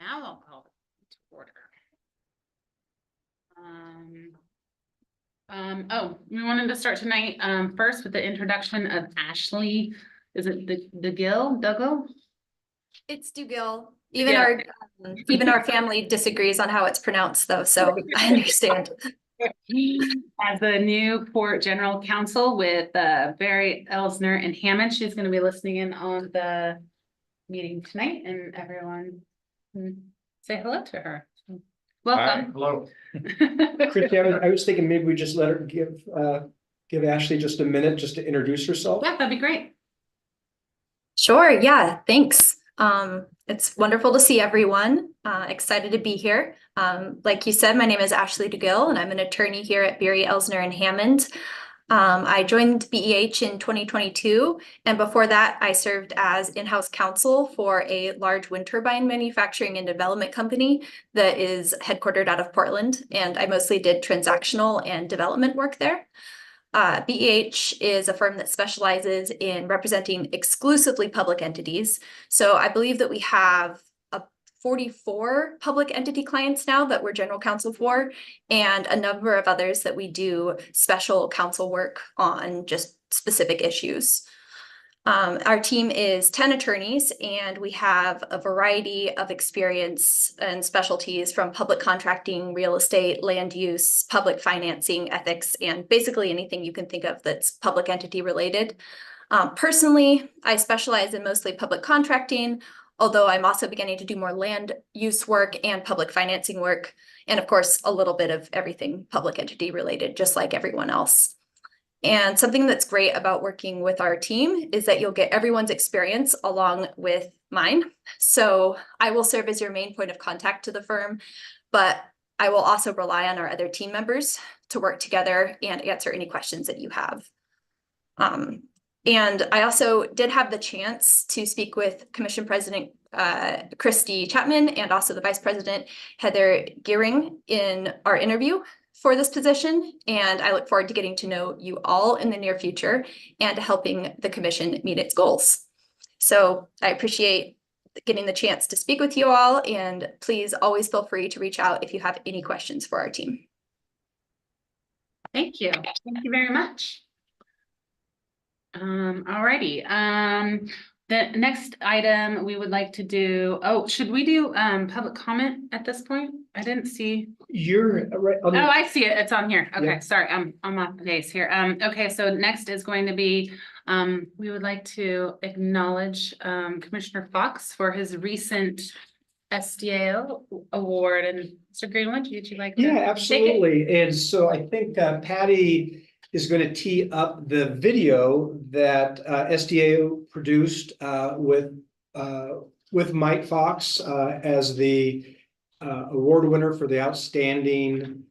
Now I'll call it to order. We wanted to start tonight first with the introduction of Ashley. Is it the Duggo? It's Dugill. Even our family disagrees on how it's pronounced, though, so I understand. As the new Port General Counsel with Barry Elsner and Hammond, she's going to be listening in on the meeting tonight, and everyone say hello to her. Welcome. Hi, hello. Christy, I was thinking maybe we just let her give Ashley just a minute just to introduce herself. Yeah, that'd be great. Sure, yeah, thanks. It's wonderful to see everyone. Excited to be here. Like you said, my name is Ashley Dugill, and I'm an attorney here at Barry Elsner and Hammond. I joined BEH in 2022, and before that, I served as in-house counsel for a large wind turbine manufacturing and development company that is headquartered out of Portland, and I mostly did transactional and development work there. BEH is a firm that specializes in representing exclusively public entities. So I believe that we have 44 public entity clients now that we're general counsel for, and a number of others that we do special counsel work on just specific issues. Our team is 10 attorneys, and we have a variety of experience and specialties from public contracting, real estate, land use, public financing, ethics, and basically anything you can think of that's public entity related. Personally, I specialize in mostly public contracting, although I'm also beginning to do more land use work and public financing work, and of course, a little bit of everything public entity related, just like everyone else. And something that's great about working with our team is that you'll get everyone's experience along with mine. So I will serve as your main point of contact to the firm, but I will also rely on our other team members to work together and answer any questions that you have. And I also did have the chance to speak with Commission President Christy Chapman and also the Vice President Heather Gearing in our interview for this position, and I look forward to getting to know you all in the near future and helping the commission meet its goals. So I appreciate getting the chance to speak with you all, and please always feel free to reach out if you have any questions for our team. Thank you. Thank you very much. Alrighty. The next item we would like to do, should we do public comment at this point? I didn't see. You're right. Oh, I see it. It's on here. Okay, Yeah. sorry, I'm off base here. Okay, so next is going to be, we would like to acknowledge Commissioner Fox for his recent SDAO award. And Mr. Greenwood, would you like to Yeah, take it? absolutely. And so I think Patty is going to tee up the video that SDAO produced with Mike Fox as the award winner for the outstanding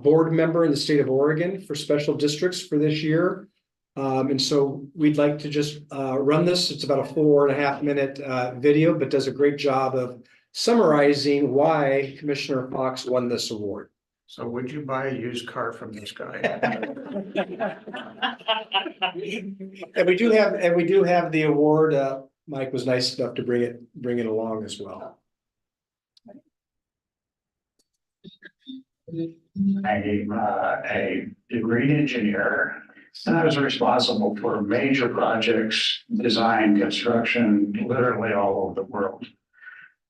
board member in the state of Oregon for special districts for this year. And so we'd like to just run this. It's about a 4.5 minute video, but does a great job of summarizing why Commissioner Fox won this award. So would you buy a used car from this guy? And we do have the award. Mike was nice enough to bring it along as well. I'm a degreed engineer, and I was responsible for major projects, design, construction, literally all over the world.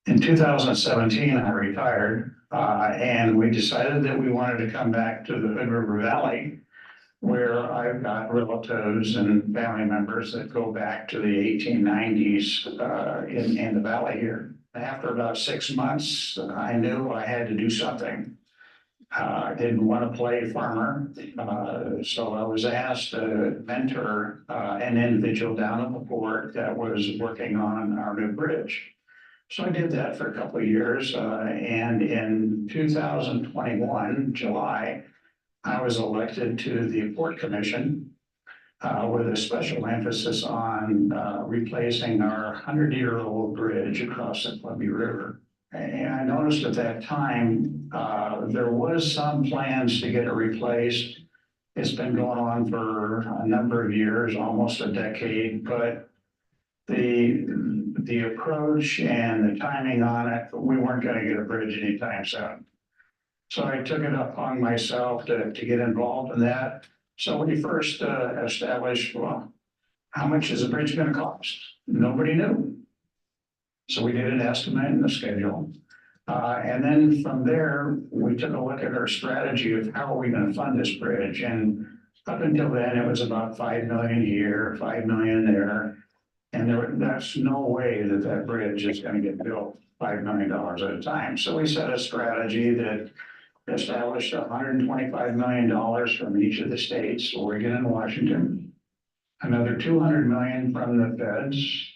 In 2017, I retired, and we decided that we wanted to come back to the Hood River Valley, where I've got relatives and family members that go back to the 1890s in the valley here. After about 6 months, I knew I had to do something. I didn't want to play farmer, so I was asked to mentor an individual down at the port that was working on our new bridge. So I did that for a couple of years, and in 2021, July, I was elected to the Port Commission with a special emphasis on replacing our 100-year-old bridge across the Columbia River. And I noticed at that time, there was some plans to get it replaced. It's been going on for a number of years, almost a decade, but the the approach and the timing on it, we weren't gonna get a bridge anytime soon. So I took it upon myself to get involved in that. So when we first established, well, how much is a bridge gonna cost? Nobody knew. So we did an estimate and the schedule. And then from there, we took a look at our strategy of how are we gonna fund this bridge? And up until then, it was about 5 million here, 5 million there. And that's no way that that bridge is gonna get built $5 million at a time. So we set a strategy that established $125 million from each of the states, Oregon and Washington. Another 200 million from the feds.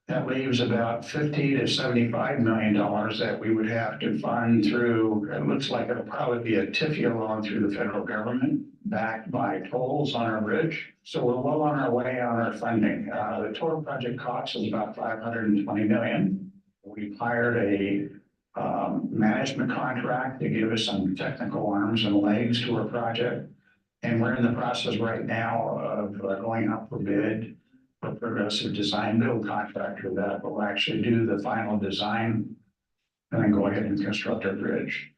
That leaves about 50 to 75 million dollars that we would have to fund through, it looks like it'll probably be a TIFIA loan through the federal government, backed by tolls on our bridge. So we're well on our way on our funding. The total project cost is about 520 million. We've hired a management contract to give us some technical arms and legs to our project. And we're in the process right now of going out for bid for Progressive Design Build contractor that will actually do the final design and then go ahead and construct our bridge.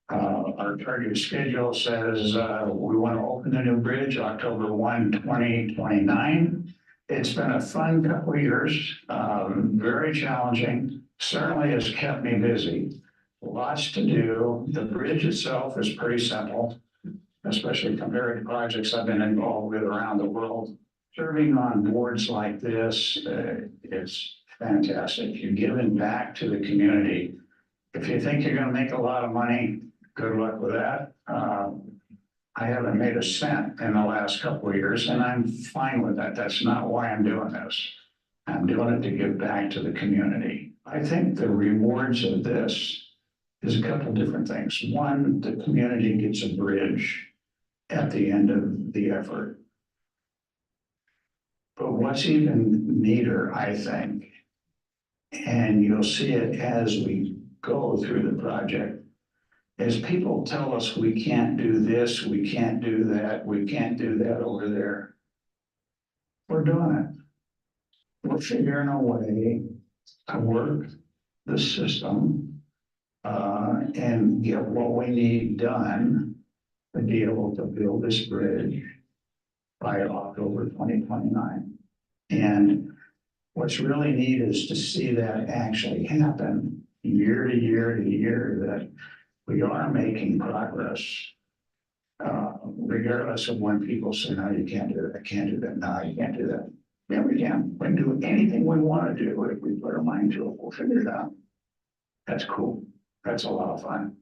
Our target schedule says we want to open the new bridge October 1, 2029. It's been a fun couple of years, very challenging, certainly has kept me busy. Lots to do. The bridge itself is pretty simple, especially compared to projects I've been involved with around the world. Serving on boards like this is fantastic. You're giving back to the community. If you think you're going to make a lot of money, good luck with that. I haven't made a cent in the last couple of years, and I'm fine with that. That's not why I'm doing this. I'm doing it to give back to the community. I think the rewards of this is a couple different things. One, the community gets a bridge at the end of the effort. But what's even neater, I think, and you'll see it as we go through the project, is people tell us we can't do this, we can't do that, we can't do that over there. We're doing it. We're figuring a way to work the system and get what we need done to be able to build this bridge by October 2029. And what's really neat is to see that actually happen year to year to year, that we are making progress. Regardless of when people say, no, you can't do that, I can't do that, no, you can't do that. Yeah, we can. We can do anything we want to do. If we put our mind to it, we'll figure it out. That's cool. That's a lot of fun.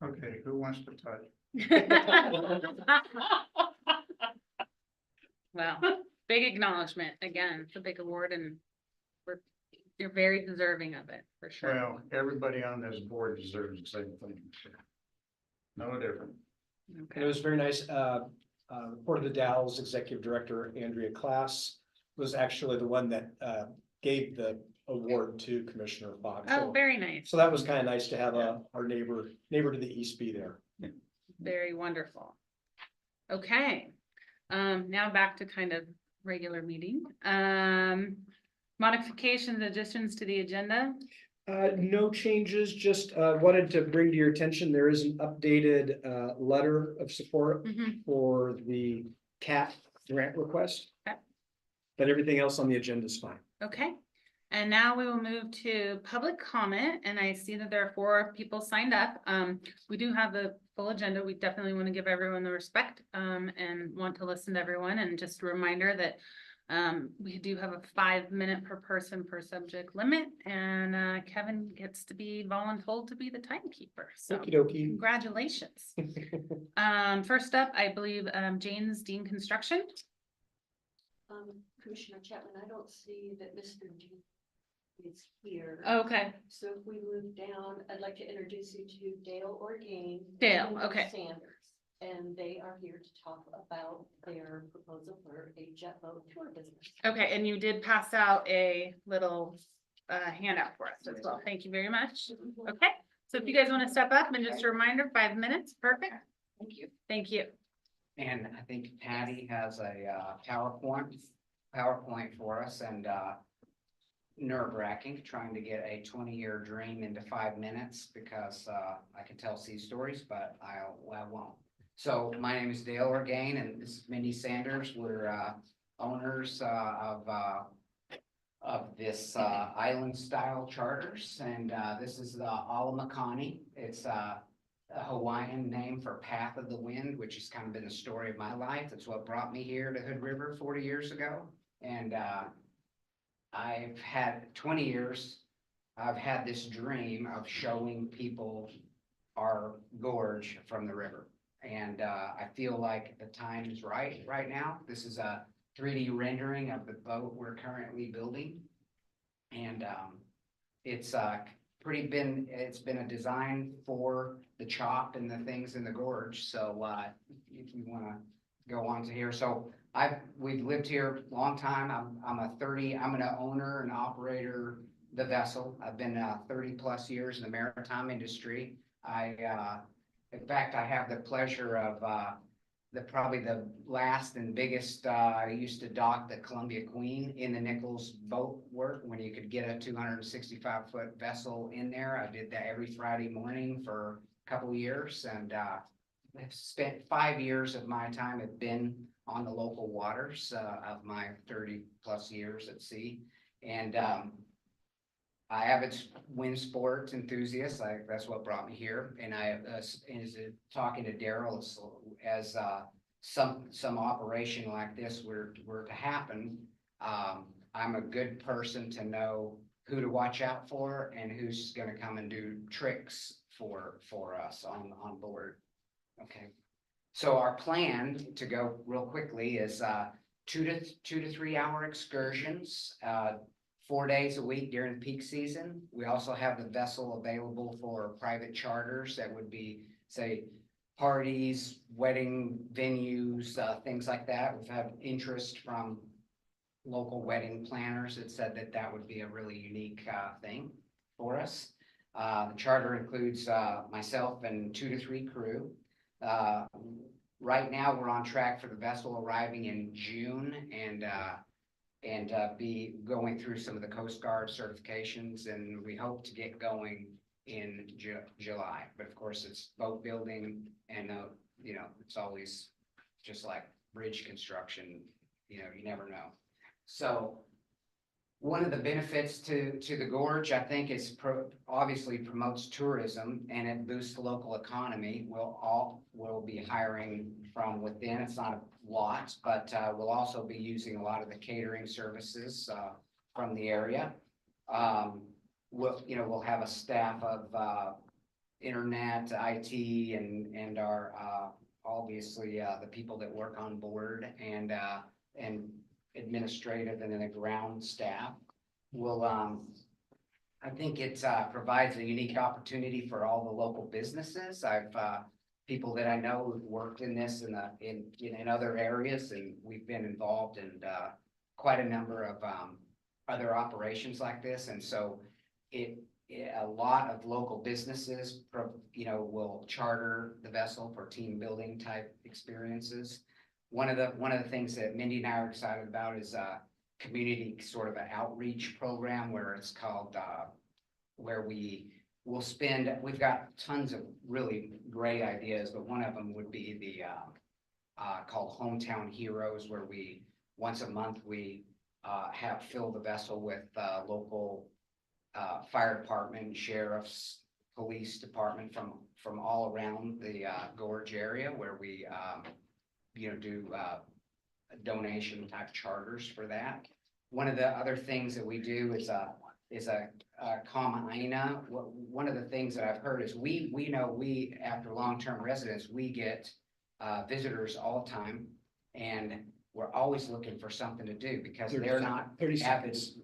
Okay, who wants to touch? Well, big acknowledgement. Again, it's a big award and you're very deserving of it, for sure. Well, everybody on this board deserves the same thing. So. No different. And it Okay. was very nice. Port of the Dalles Executive Director Andrea Klaas was actually the one that gave the award to Commissioner Fox. Oh, very nice. So that was kind of nice to have our neighbor to the east be there. Very wonderful. Okay, now back to kind of regular meeting. Modifications, additions to the agenda. No changes, just wanted to bring to your attention, there is an updated letter of support Mhm. for the CAT grant request. Okay. But everything else on the agenda is fine. Okay, and now we will move to public comment, and I see that there are 4 people signed up. We do have the full agenda. We definitely want to give everyone the respect, and want to listen to everyone, and just a reminder that we do have a 5-minute per person per subject limit, and Kevin gets to be voluntold to be the timekeeper, so Okey dokey. congratulations. First up, I believe, Jane's Dean Construction. Commissioner Chapman, I don't see that Mr. D is here. Okay, So if we move down, I'd like to introduce you to Dale Orgain. Dale, and okay. Sanders, and they are here to talk about their proposal for a jet boat tour business. okay, and you did pass out a little handout for us as well. Thank you very much. Okay, so if you guys want to step up and just a reminder, 5 minutes, perfect. Thank you. Thank you. And I think Patty has a PowerPoint PowerPoint for us and, nerve-wracking, trying to get a 20-year dream into 5 minutes because, I can tell sea stories, but I won't. So my name is Dale Orgain and this is Mindy Sanders. We're, owners, of this island style charters, and this is the Alamakani. It's a Hawaiian name for Path of the Wind, which has kind of been the story of my life. It's what brought me here to Hood River 40 years ago. And I've had 20 years, I've had this dream of showing people our gorge from the river. And I feel like the time is right now. This is a 3D rendering of the boat we're currently building. And it's it's been a design for the chop and the things in the gorge. So if you want to go on to here. So we've lived here a long time. I'm an owner and operator the vessel. I've been 30 plus years in the maritime industry. In fact, I have the pleasure of probably the last and biggest, I used to dock the Columbia Queen in the Nichols boat work when you could get a 265-foot vessel in there. I did that every Friday morning for a couple of years, and I've spent 5 years of my time have been on the local waters of my 30 plus years at sea. And I have a wind sports enthusiast. That's what brought me here. And talking to Daryl as some operation like this were to happen, I'm a good person to know who to watch out for and who's going to come and do tricks for us on board. Okay. So our plan, to go real quickly, is 2 to 3 hour excursions, 4 days a week during peak season. We also have the vessel available for private charters that would be, say, parties, wedding venues, things like that. We've had interest from local wedding planners that said that would be a really unique thing for us. The charter includes myself and 2 to 3 crew. Right now, we're on track for the vessel arriving in June and be going through some of the Coast Guard certifications, and we hope to get going in July. But of course, it's boat building, and it's always just like bridge construction. You never know. So one of the benefits to the gorge, I think, is obviously promotes tourism and it boosts the local economy. We'll be hiring from within. It's not a lot, but we'll also be using a lot of the catering services from the area. We'll have a staff of internet, IT, and our obviously the people that work on board and administrative and then the ground staff will I think it provides a unique opportunity for all the local businesses. I've people that I know who've worked in this in other areas, and we've been involved in quite a number of other operations like this. And so a lot of local businesses will charter the vessel for team building type experiences. One of the things that Mindy and I are excited about is a community sort of an outreach program where it's called where we've got tons of really great ideas, but one of them would be the called Hometown Heroes, where we once a month we have fill the vessel with local fire department, sheriffs, police department from all around the gorge area, where we do donation type charters for that. One of the other things that we do is a Kama'aina. One of the things that I've heard is we after long-term residents, we get visitors all the time, and we're always looking for something to do because they're not 30 avid. seconds.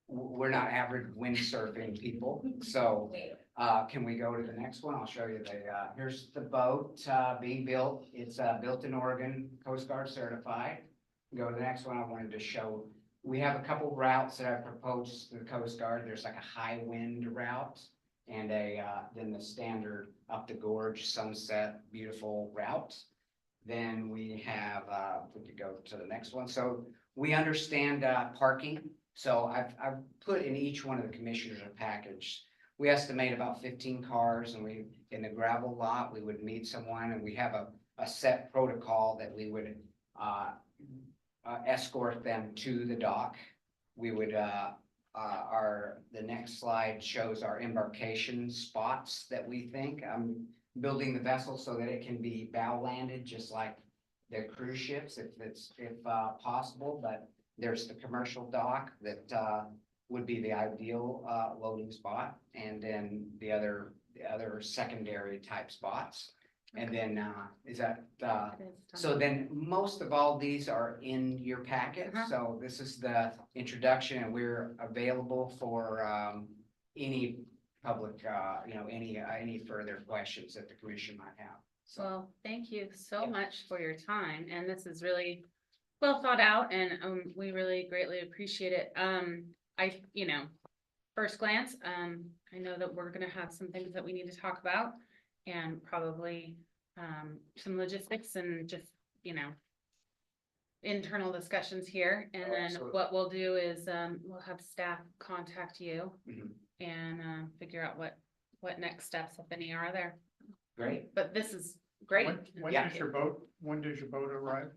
We're not avid windsurfing people. So can we go to the next one? I'll show you here's the boat being built. It's built in Oregon, Coast Guard certified. Go to the next one. I wanted to show, we have a couple routes that I proposed to the Coast Guard. There's like a high wind route and then the standard up the gorge sunset beautiful route. Then we have, we could go to the next one. So we understand parking. So I've put in each one of the commissioners a package. We estimate about 15 cars, and we, in the gravel lot, we would meet someone, and we have a set protocol that we would escort them to the dock. We would, the next slide shows our embarkation spots that we think. I'm building the vessel so that it can be bow landed, just like the cruise ships, if possible, but there's the commercial dock that, would be the ideal, loading spot, and then the other secondary type spots. And then, is that, so then most of all these are in your packet. Uh-huh. So this is the introduction, and we're available for any public, any further questions that the commission might have. So Well, thank you so much for your time, and this is really well thought out, and we really greatly appreciate it. First glance, I know that we're gonna have some things that we need to talk about, and probably some logistics and just, internal discussions here. And Oh, then absolutely. what we'll do is we'll have staff contact you Mhm. and figure out what next steps, if any, are there. Great. But this is great. When Yeah. does your boat arrive?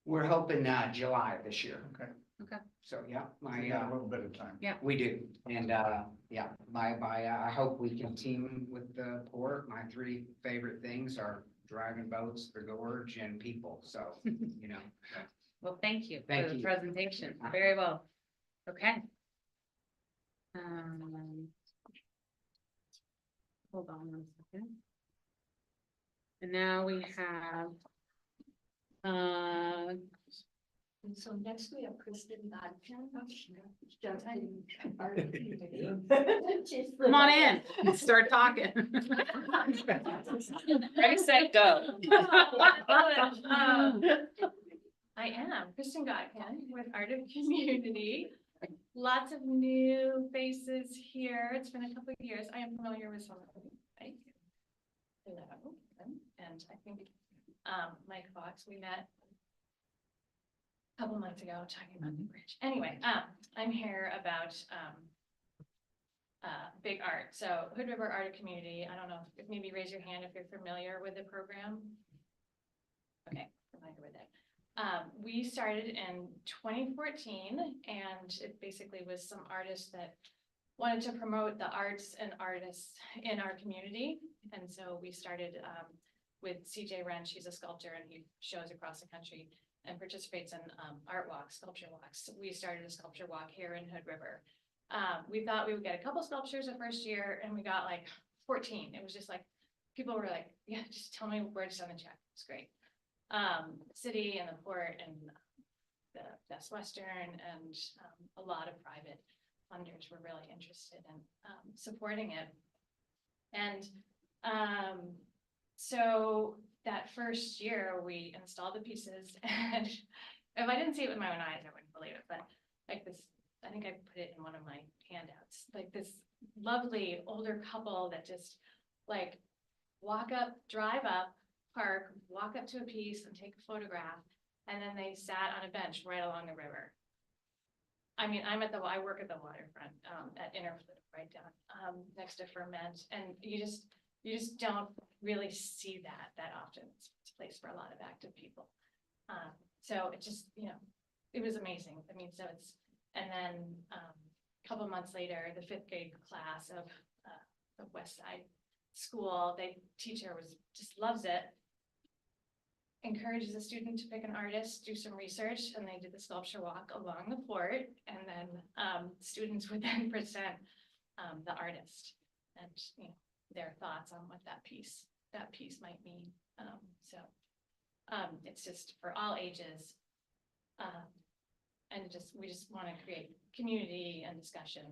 We're hoping July this year. Okay, So, yeah, we got a little bit of time. we do. And I hope we can team with the port. My three favorite things are driving boats, the gorge, and people. So, Well, thank you Thank for the you. presentation. Very well. Okay. Hold on 1 second. And now we have, And so next we have Kristen Godkin. Just in our community. come on in, start talking. Ready, set, go. I am Kristen Godkin with Art of Community. Lots of new faces here. It's been a couple of years. I am familiar with some of them. Right? Hello. And I think Mike Fox, we met a couple months ago talking about the bridge. Anyway, I'm here about big art. So Hood River Art of Community. I don't know if maybe raise your hand if you're familiar with the program. Okay, familiar with it. We started in 2014, and it basically was some artists that wanted to promote the arts and artists in our community. And so we started with CJ Wrench. He's a sculptor, and he shows across the country and participates in art walks, sculpture walks. We started a sculpture walk here in Hood River. We thought we would get a couple sculptures the first year, and we got like 14. It was just like, people were like, yeah, just tell me where to send the check. It's great. City and the port and the Best Western and a lot of private funders were really interested in supporting it. And so that first year we installed the pieces, and if I didn't see it with my own eyes, I wouldn't believe it, but like this, I think I put it in one of my handouts, like this lovely older couple that just like walk up, drive up, park, walk up to a piece and take a photograph, and then they sat on a bench right along the river. I mean, I work at the waterfront at Interfloat, right down next to Ferment, and you just don't really see that often. It's a place for a lot of active people. So it just, it was amazing. I mean, so it's, and then a couple months later, the 5th grade class of West Side School, the teacher just loves it, encourages a student to pick an artist, do some research, and they did the sculpture walk along the port, and then students would then present the artist and their thoughts on what that piece might mean. It's just for all ages, and we just want to create community and discussion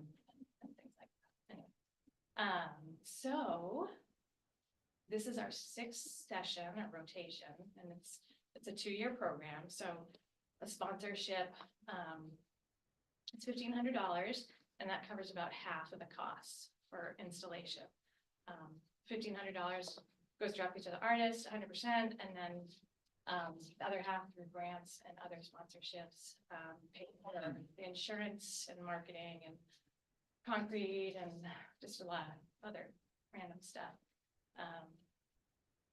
and things like that. Anyway, so this is our 6th session or rotation, and it's a 2-year program. So a sponsorship, it's $1,500, and that covers about half of the costs for installation. $1,500 goes directly to the artist, 100%, and then The other half through grants and other sponsorships, paying for the insurance and marketing and concrete and just a lot of other random stuff.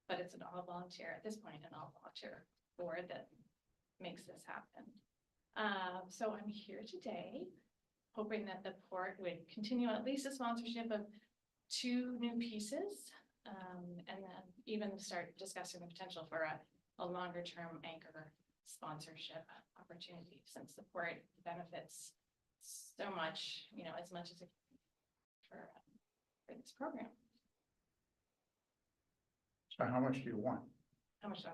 But it's an all volunteer at this point, an all volunteer board that makes this happen. So I'm here today, hoping that the port would continue at least a sponsorship of 2 new pieces. And then even start discussing the potential for a longer term anchor sponsorship opportunity, since the port benefits so much, you know, as much as it for this program. So how much do you want? How much do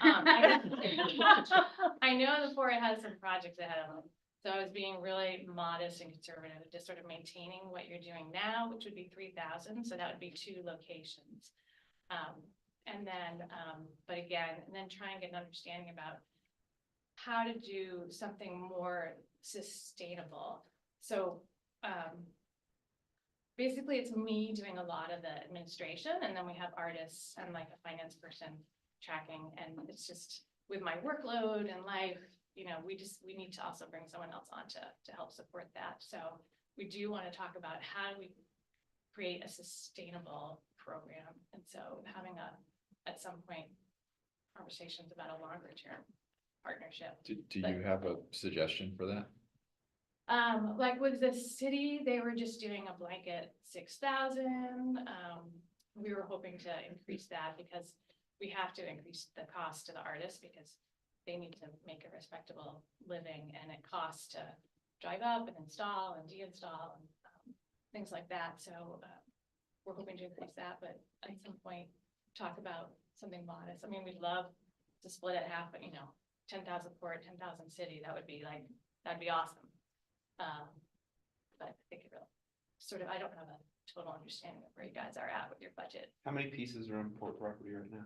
I want? I know the port has some projects ahead of them, so I was being really modest and conservative, just sort of maintaining what you're doing now, which would be 3,000, so that would be 2 locations. And then, but again, and then try and get an understanding about how to do something more sustainable. So, basically it's me doing a lot of the administration, and then we have artists and like a finance person tracking, and it's just with my workload and life, you know, we need to also bring someone else on to help support that. So we do want to talk about how do we create a sustainable program, and so having at some point conversations about a longer term partnership. Do you have a suggestion for that? Like with the city, they were just doing a blanket 6,000. We were hoping to increase that because we have to increase the cost to the artists because they need to make a respectable living, and it costs to drive up and install and deinstall and things like that. So we're hoping to increase that, but at some point talk about something modest. I mean, we'd love to split it half, but you know, 10,000 port, 10,000 city, that'd be awesome. But I think it really sort of, I don't have a total understanding of where you guys are at with your budget. How many pieces are on port property right now?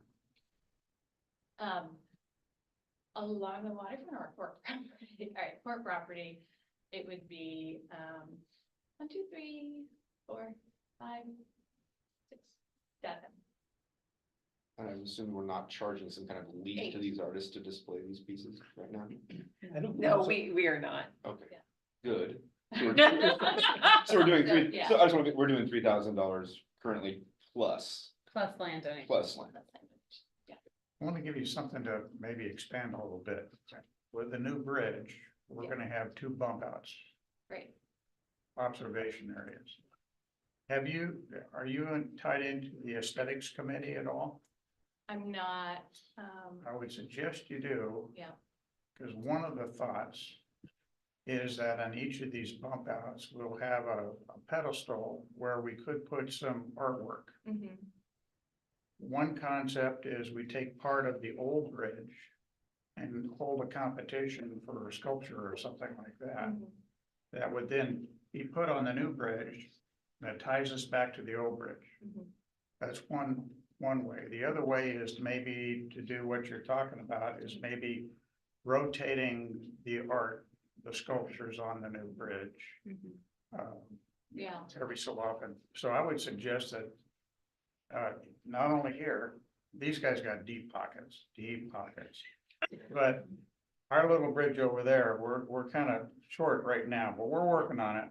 Along the waterfront or port property? All right, port property, it would be 1, 2, 3, 4, 5, 6, 7. I assume we're not charging some kind of lease to these artists to display these pieces right now? I don't. No, we are not. Okay, Yeah. good. So we're doing So, yeah. so I just want to, we're doing $3,000 currently plus Plus land donation. land. I want to give you something to maybe expand a little bit. With the new bridge, we're Yeah. gonna have 2 bump outs, Great. observation areas. Are you tied into the aesthetics committee at all? I'm not, I would suggest you do. Yeah. Because one of the thoughts is that on each of these bump outs, we'll have a pedestal where we could put some artwork. mhm, One concept is we take part of the old bridge and hold a competition for a sculpture or something like that. mhm. That would then be put on the new bridge that ties us back to the old bridge. Mhm. That's one way. The other way is maybe to do what you're talking about is maybe rotating the art, the sculptures on the new bridge. Mhm. um, Yeah, Every so often. So I would suggest that not only here, these guys got deep pockets. But our little bridge over there, we're kind of short right now, but we're working on it.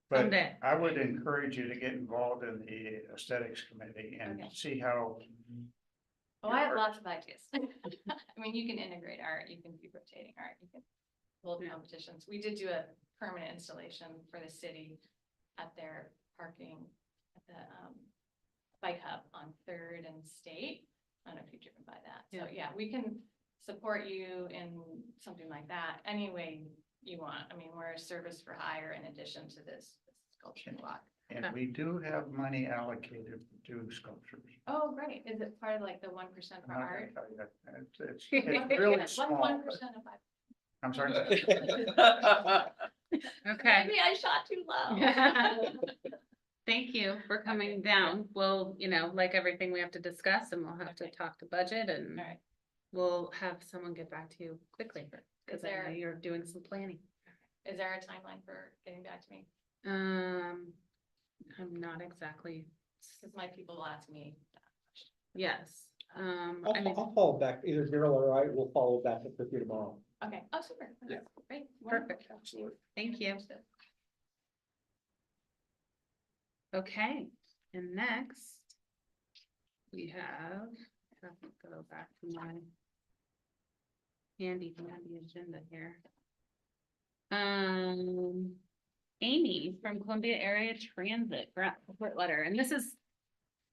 But Someday. I would encourage you to get involved in the aesthetics committee and Okay. see how. oh, I have lots of ideas. I mean, you can integrate art, you can be rotating art, you can hold competitions. We did do a permanent installation for the city at their parking at the bike hub on 3rd and State. I don't know if you've driven by that. So yeah, we can support you in something like that any way you want. I mean, we're a service for hire in addition to this sculpture block. And we do have money allocated to sculptures. Oh, great. Is it part of like the 1% for I'm not gonna art? tell you that. It's really What's small. 1% but- of my? I'm sorry. Okay. Maybe I shot too low. Thank you for coming down. We'll, you know, like everything we have to discuss, and we'll have to Okay. talk to budget, and All right. we'll have someone get back to you quickly. Cause I know there- you're doing some planning. Is there a timeline for getting back to me? I'm not exactly, Because my people will ask me. yes. I mean, I'll follow back, either Daryl or I will follow back up with you tomorrow. Okay, oh, super. Yeah. Great. Perfect. Thank you. Okay, and next we have to go back to my handy agenda here. Amy from Columbia Area Transit grant support letter, and this is,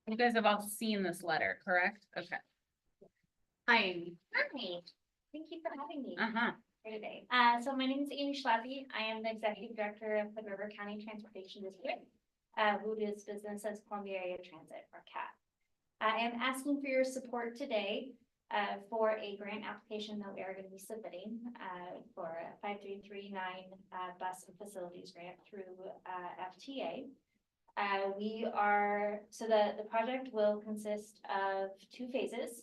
you guys have all seen this letter, correct? Okay. Hi, Amy. Hi, thank you for having me Uh-huh. here today. So my name is Amy Schlafly. I am the Executive Director of the River County Transportation District, who does business as Columbia Area Transit, or CAT. I am asking for your support today for a grant application that we are going to be submitting for a 5339 bus and facilities grant through FTA. The project will consist of 2 phases,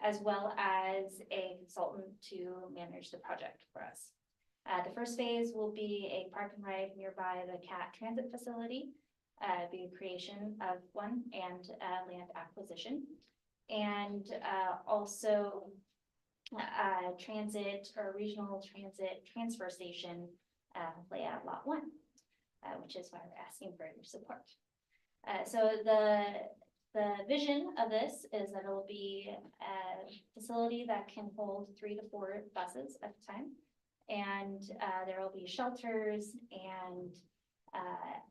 as well as a consultant to manage the project for us. The first phase will be a park and ride nearby the CAT transit facility, be a creation of one and land acquisition. And also transit or regional transit transfer station layout lot 1, which is why we're asking for your support. So the vision of this is that it will be a facility that can hold 3 to 4 buses at a time. And there will be shelters and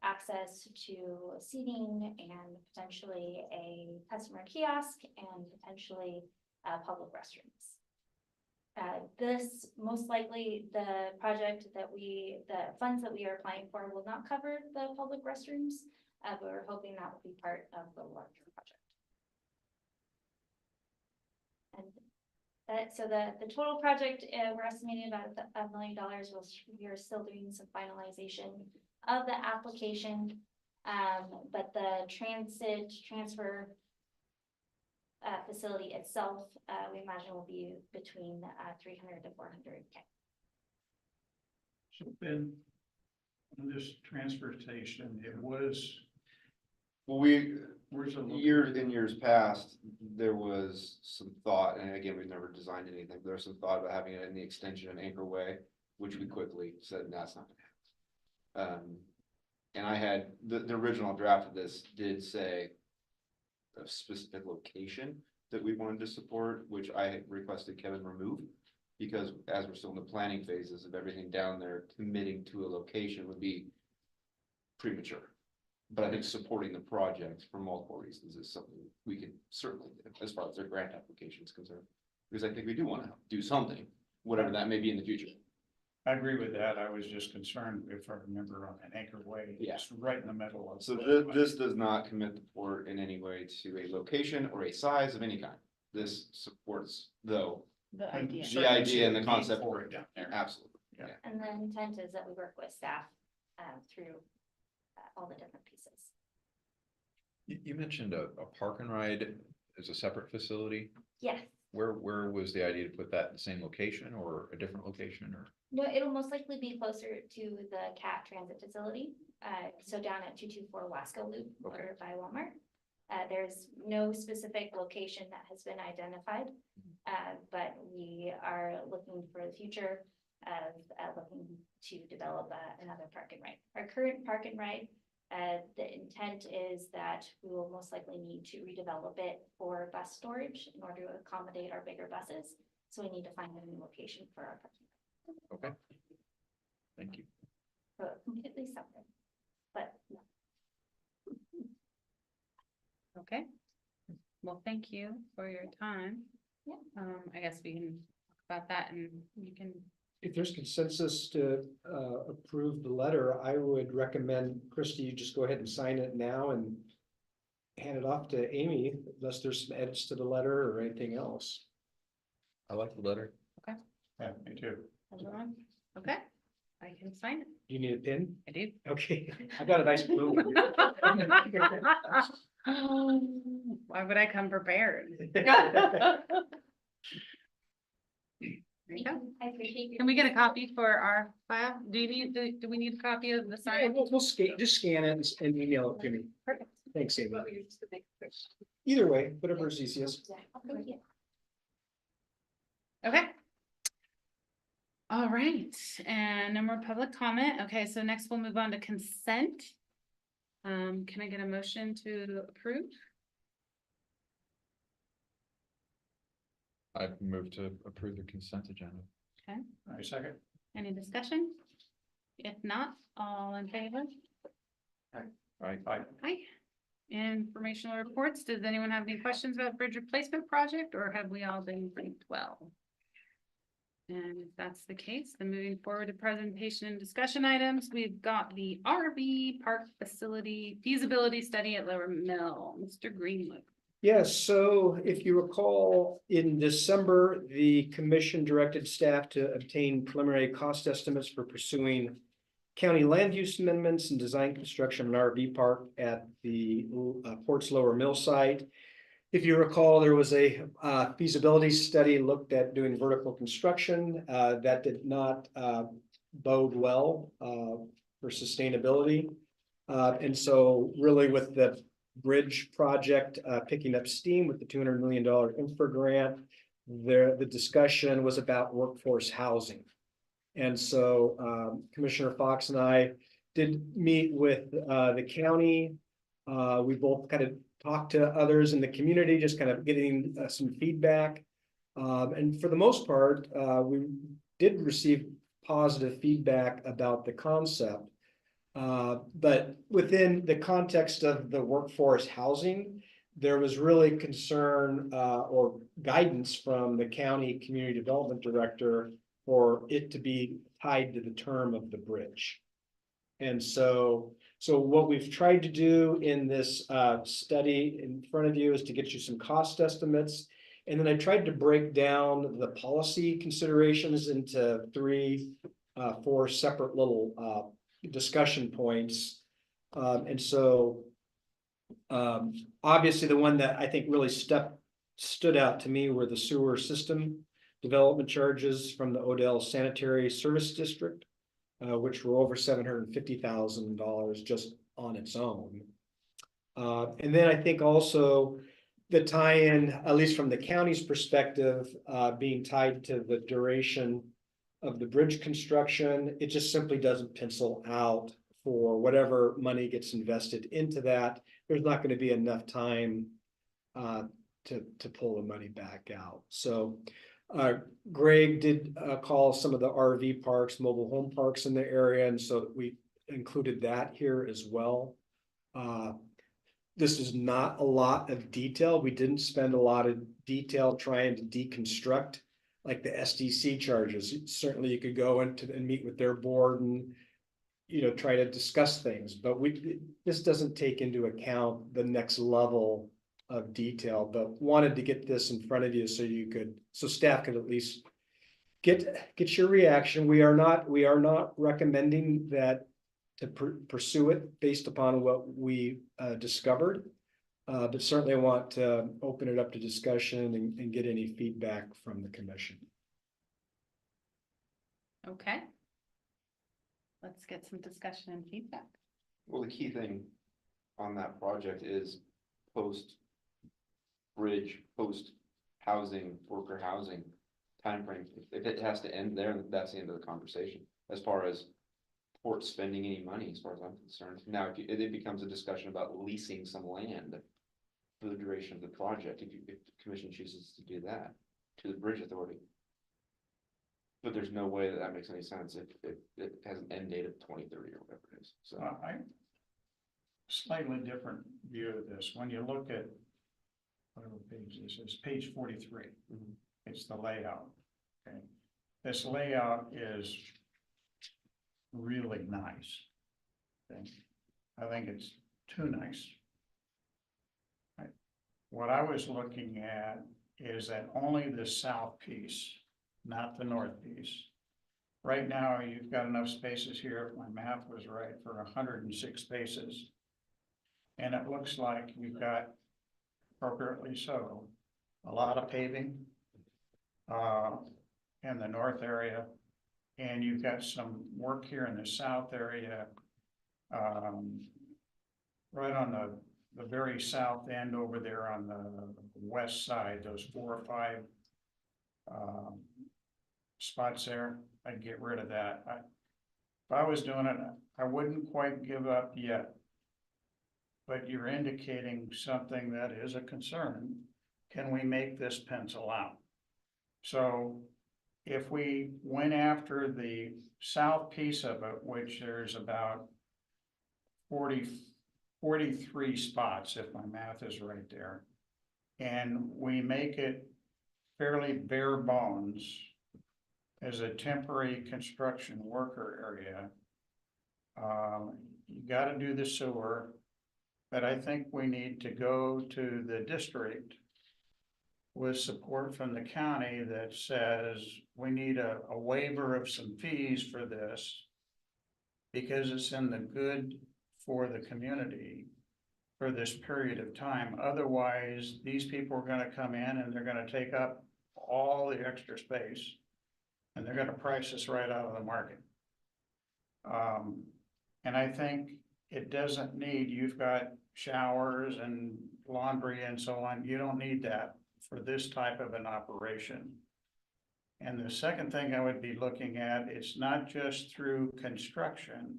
access to seating and potentially a customer kiosk and potentially public restrooms. This most likely the funds that we are applying for will not cover the public restrooms, but we're hoping that will be part of the larger project. And so the total project, we're estimating about $1 million. We are still doing some finalization of the application, but the transit transfer facility itself, we imagine will be between 300 to 400K. So Ben, on this transport station, it was, Well, where's it located? years past, there was some thought, and again, we've never designed anything, but there was some thought about having it in the extension of Anchor Way, which we quickly said, that's not gonna happen. And I had, the original draft of this did say a specific location that we wanted to support, which I had requested Kevin remove. Because as we're still in the planning phases of everything down there, committing to a location would be premature. But I think supporting the project for multiple reasons is something we can certainly do as far as their grant application is concerned. Because I think we do want to do something, whatever that may be in the future. I agree with that. I was just concerned, if I remember, on an Anchor Way, Yeah. it's right in the middle of. So this does not commit the port in any way to a location or a size of any kind. This supports though, The idea. the idea and the concept. For it down there. Absolutely. And the intent is that we work with staff through all the different pieces. You mentioned a park and ride as a separate facility. Yes, Where was the idea to put that in the same location or a different location or? no, it'll most likely be closer to the CAT transit facility. So down at 224 Wasco Loop over by Walmart. There's no specific location that has been identified, but we are looking for the future of looking to develop another park and ride. Our current park and ride, the intent is that we will most likely need to redevelop it for bus storage in order to accommodate our bigger buses. So we need to find a new location for our parking. Okay. Thank you. So completely separate, but Okay. Well, thank you for your time. Yeah. I guess we can talk about that and you can, If there's consensus to approve the letter, I would recommend, Christie, you just go ahead and sign it now and hand it off to Amy, unless there's some edits to the letter or anything else. I like the letter. Yeah, me too. everyone, okay, I can sign it. Do you need a pin? I do. Okay, I got a nice blue one. Why would I come prepared? There you go. I appreciate your. Can we get a copy for our file? Do we need a copy of the Yeah, sign? we'll just scan it and email it to me. Perfect. Thanks, Amy. Either way, whatever is easiest. Thank you. Okay. All right, and no more public comment. Okay, so next we'll move on to consent. Can I get a motion to approve? I move to approve the consent agenda. I second. Any discussion? If not, all in favor? Right? Hi. Informational reports. Does anyone have any questions about bridge replacement project, or have we all been briefed well? And if that's the case, then moving forward to presentation and discussion items, we've got the RV park facility feasibility study at Lower Mill. Mr. Greenwood. Yes, so if you recall, in December, the commission directed staff to obtain preliminary cost estimates for pursuing county land use amendments and design construction of an RV park at the Port's Lower Mill site. If you recall, there was a feasibility study looked at doing vertical construction that did not bode well for sustainability. And so really with the bridge project picking up steam with the $200 million infra grant, the discussion was about workforce housing. And so Commissioner Fox and I did meet with the county. We both kind of talked to others in the community, just kind of getting some feedback. And for the most part, we did receive positive feedback about the concept. But within the context of the workforce housing, there was really concern or guidance from the county community development director for it to be tied to the term of the bridge. And so what we've tried to do in this study in front of you is to get you some cost estimates. And then I tried to break down the policy considerations into four separate little discussion points. And so obviously the one that I think really stood out to me were the sewer system development charges from the Odell Sanitary Service District, which were over $750,000 just on its own. And then I think also the tie-in, at least from the county's perspective, being tied to the duration of the bridge construction, it just simply doesn't pencil out for whatever money gets invested into that. There's not going to be enough time to pull the money back out. So Greg did call some of the RV parks, mobile home parks in the area, and so we included that here as well. This is not a lot of detail. We didn't spend a lot of detail trying to deconstruct like the SDC charges. Certainly you could go into and meet with their board and try to discuss things, but this doesn't take into account the next level of detail, but wanted to get this in front of you so staff could at least get your reaction. We are not recommending that to pursue it based upon what we discovered, but certainly I want to open it up to discussion and get any feedback from the commission. Okay. Let's get some discussion and feedback. Well, the key thing on that project is post-bridge, post-housing, worker housing timeframe. If it has to end there, that's the end of the conversation. As far as Port spending any money, as far as I'm concerned. Now, if it becomes a discussion about leasing some land for the duration of the project, if the commission chooses to do that to the bridge authority. But there's no way that makes any sense if it has an end date of 2030 or whatever it is. So I slightly different view of this. When you look at whatever page this is, page 43, it's the layout. Okay, this layout is really nice. Okay, I think it's too nice. Right. What I was looking at is that only the south piece, not the north piece. Right now, you've got enough spaces here, if my math was right, for 106 spaces. And it looks like you've got, appropriately so, a lot of paving in the north area. And you've got some work here in the south area, right on the the very south end over there on the west side, those 4 or 5 spots there, I'd get rid of that. If I was doing it, I wouldn't quite give up yet. But you're indicating something that is a concern. Can we make this pencil out? So if we went after the south piece of it, which there's about 43 spots, if my math is right there. And we make it fairly bare bones as a temporary construction worker area. You gotta do the sewer, but I think we need to go to the district with support from the county that says we need a waiver of some fees for this because it's in the good for the community for this period of time. Otherwise, these people are gonna come in and they're gonna take up all the extra space and they're gonna price us right out of the market. And I think it doesn't need, you've got showers and laundry and so on. You don't need that for this type of an operation. And the second thing I would be looking at, it's not just through construction,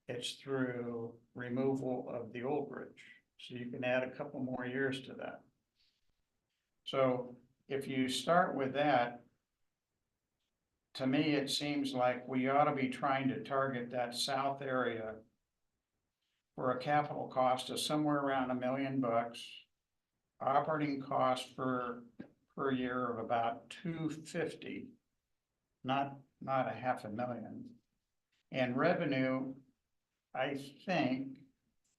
it's through removal of the old bridge. So you can add a couple more years to that. So if you start with that, to me, it seems like we ought to be trying to target that south area for a capital cost of somewhere around $1 million, operating cost per year of about $250,000, not $500,000. And revenue, I think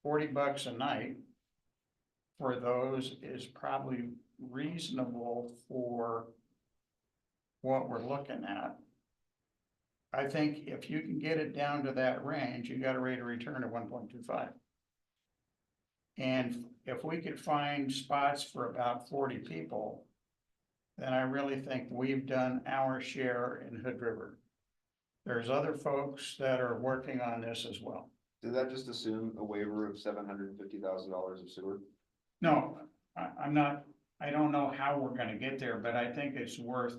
$40 a night for those is probably reasonable for what we're looking at. I think if you can get it down to that range, you got a rate of return of 1.25. And if we could find spots for about 40 people, then I really think we've done our share in Hood River. There's other folks that are working on this as well. Did that just assume a waiver of $750,000 of sewer? No, I'm not, I don't know how we're gonna get there, but I think it's worth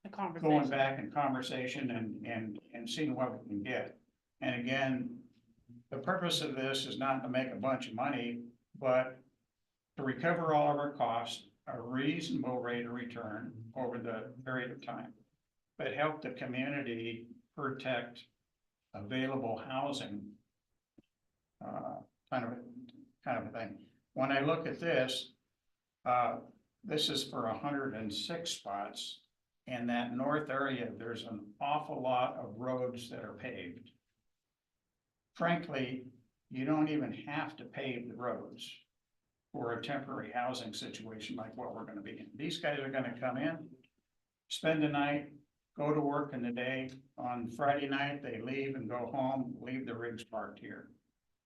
The going conversation. back in conversation and seeing what we can get. And again, the purpose of this is not to make a bunch of money, but to recover all of our costs, a reasonable rate of return over the period of time. But help the community protect available housing. Kind of a thing. When I look at this, this is for 106 spots. In that north area, there's an awful lot of roads that are paved. Frankly, you don't even have to pave the roads for a temporary housing situation like what we're gonna be in. These guys are gonna come in, spend the night, go to work in the day. On Friday night, they leave and go home, leave the rigs parked here.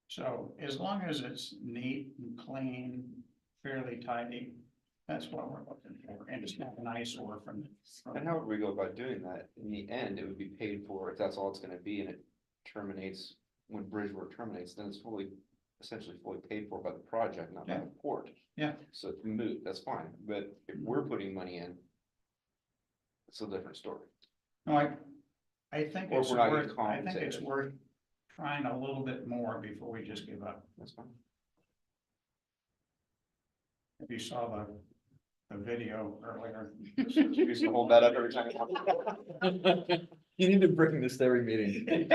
So as long as it's neat and clean, fairly tidy, that's what we're looking for, and it's not an eyesore from. And how would we go about doing that? In the end, it would be paid for if that's all it's gonna be and it terminates, when bridge work terminates, then it's essentially fully paid for by the project, not by the port. Yeah. So it's moot, that's fine, but if we're putting money in, it's a different story. No, I think Or it's we're not worth, getting I think it's compensated. worth trying a little bit more before we just give up. That's fine. If you saw the video earlier. We used to hold that up every time. You need to bring this to every meeting.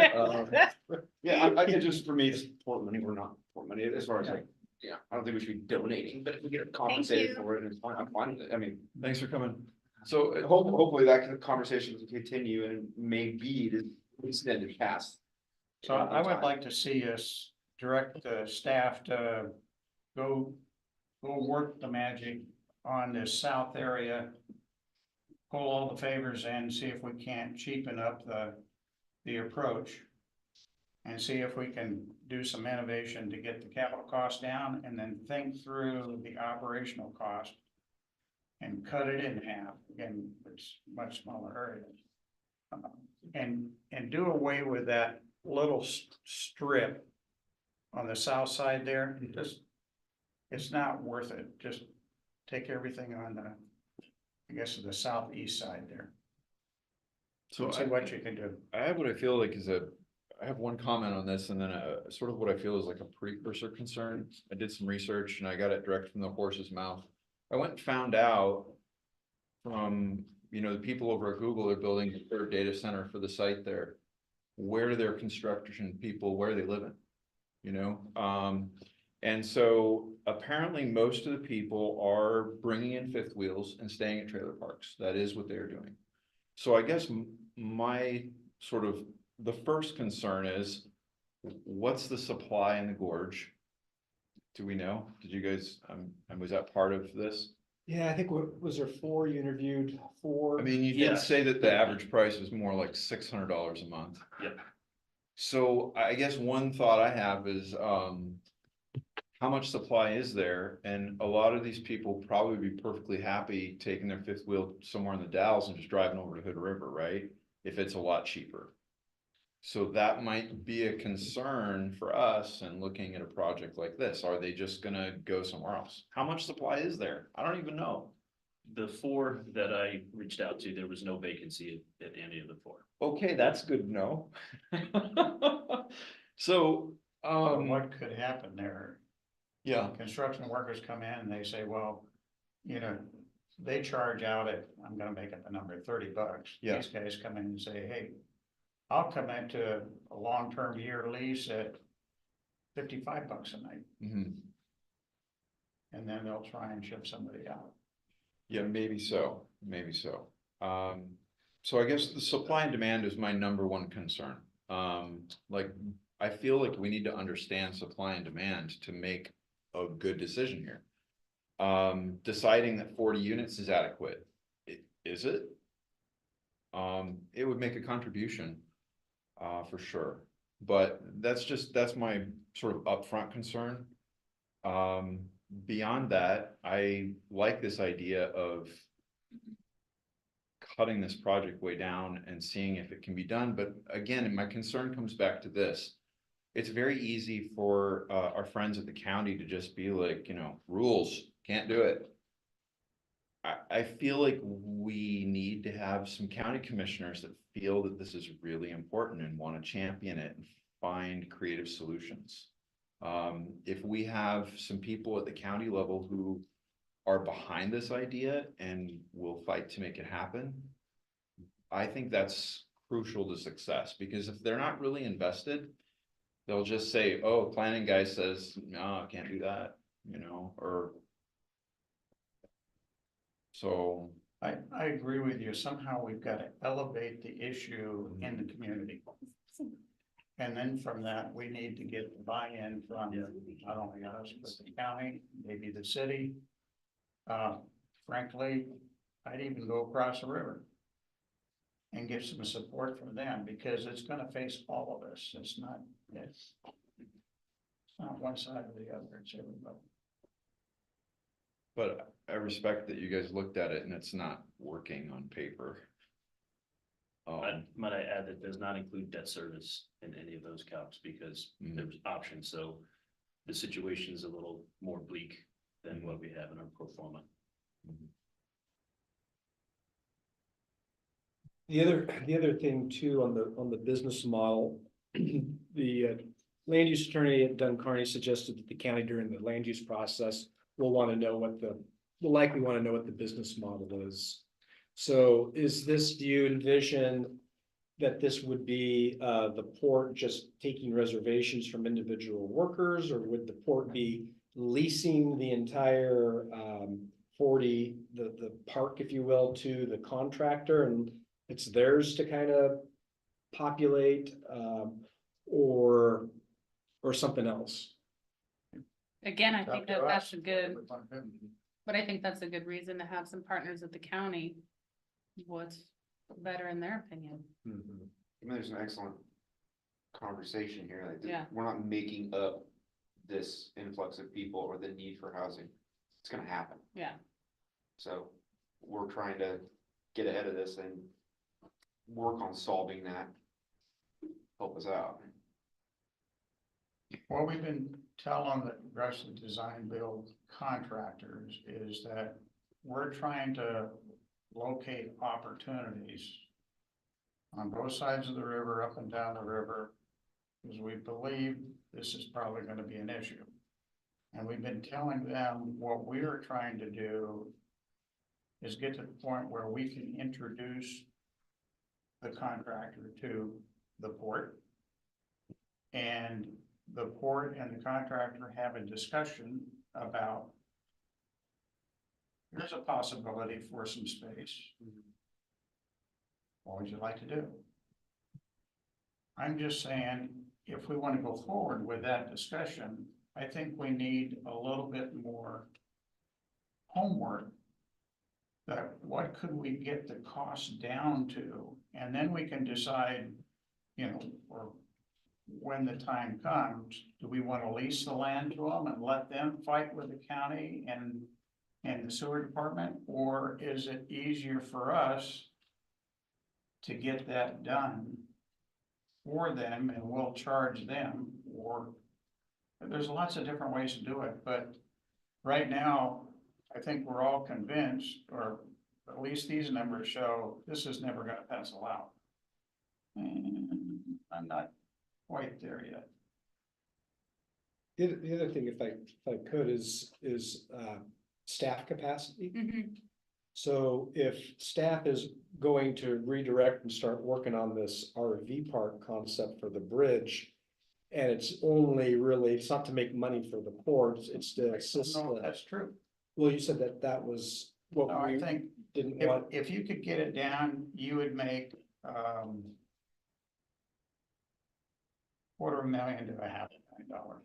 Yeah, I can just, for me, it's port money or not port money, as far as like, yeah, I don't think we should be donating, but if we get compensated you. for it, it's fine, I'm fine with it, I mean. Thanks for coming. So Hopefully that conversation can continue and maybe to extend it past. So I would like to see us direct the staff to go work the magic on this south area. Pull all the favors in, see if we can't cheapen up the approach. And see if we can do some innovation to get the capital cost down and then think through the operational cost. And cut it in half, again, it's much smaller areas. And do away with that little strip on the south side there, and just it's not worth it. Just take everything on the, I guess, the southeast side there. So See what you can do. I have what I feel like is I have one comment on this and then sort of what I feel is like a precursor concern. I did some research and I got it direct from the horse's mouth. I went and found out from, the people over at Google are building the third data center for the site there. Where do their construction people, where are they living? And so apparently most of the people are bringing in fifth wheels and staying at trailer parks. That is what they're doing. So I guess my sort of, the first concern is, what's the supply in the gorge? Do we know? Did you guys, and was that part of this? Yeah, I think, was there 4 you interviewed? 4? I mean, you did say that the average price is more like $600 a month. Yep. So I guess one thought I have is, how much supply is there? And a lot of these people probably be perfectly happy taking their fifth wheel somewhere in the Dalles and just driving over to Hood River, right? If it's a lot cheaper. So that might be a concern for us in looking at a project like this. Are they just gonna go somewhere else? How much supply is there? I don't even know. The 4 that I reached out to, there was no vacancy at any of the 4. Okay, that's good to know. So, What could happen there? yeah, Construction workers come in and they say, well, they charge out at, I'm gonna make up the number, $30. Yeah. These guys come in and say, hey, I'll come into a long-term year lease at $55 a night, mhm. and then they'll try and ship somebody out. Yeah, maybe so, maybe so. So I guess the supply and demand is my number one concern. Like, I feel like we need to understand supply and demand to make a good decision here. Deciding that 40 units is adequate, is it? It would make a contribution, for sure. But that's my sort of upfront concern. Beyond that, I like this idea of cutting this project way down and seeing if it can be done. But again, my concern comes back to this. It's very easy for our friends at the county to just be like, rules, can't do it. I feel like we need to have some county commissioners that feel that this is really important and want to champion it and find creative solutions. If we have some people at the county level who are behind this idea and will fight to make it happen, I think that's crucial to success, because if they're not really invested, they'll just say, oh, planning guy says, no, I can't do that, or so. I agree with you. Somehow we've got to elevate the issue in the community. And then from that, we need to get the buy-in from not only us, but the county, maybe the city. Frankly, I'd even go across the river and get some support from them, because it's gonna face all of us. It's not one side or the other, it's everybody. But I respect that you guys looked at it and it's not working on paper. Might I add that does not include debt service in any of those calcs, because there's options, so the situation is a little more bleak than what we have in our pro forma. The other thing too, on the business model, the land use attorney at Dunn Carney suggested that the county during the land use process will want to know will likely want to know what the business model is. So do you envision that this would be the port just taking reservations from individual workers, or would the port be leasing the entire the park, if you will, to the contractor, and it's theirs to kind of populate, or something else? Again, I think that's a good, but I think that's a good reason to have some partners at the county. What's better in their opinion? I mean, there's an excellent conversation here. Like, Yeah. we're not making up this influx of people or the need for housing. It's gonna happen. Yeah. So we're trying to get ahead of this and work on solving that. Help us out. Well, we've been tell them that Progressive Design Build contractors is that we're trying to locate opportunities on both sides of the river, up and down the river, because we believe this is probably going to be an issue. And we've been telling them what we are trying to do is get to the point where we can introduce the contractor to the port. And the port and the contractor have a discussion about there's a possibility for some space. What would you like to do? I'm just saying, if we want to go forward with that discussion, I think we need a little bit more homework. That what could we get the cost down to? And then we can decide, you know, or when the time comes, do we want to lease the land to them and let them fight with the county and the sewer department? Or is it easier for us to get that done for them and we'll charge them? Or there's lots of different ways to do it, but right now, I think we're all convinced, or at least these numbers show, this is never gonna pencil out. And I'm not quite there yet. The other thing, if I could, is staff capacity. So if staff is going to redirect and start working on this RV park concept for the bridge, and it's only really, it's not to make money for the port, it's to assist. No, that's true. Well, you said that was what No, I we think didn't if, want. if you could get it down, you would make, $250,000 to $500,000.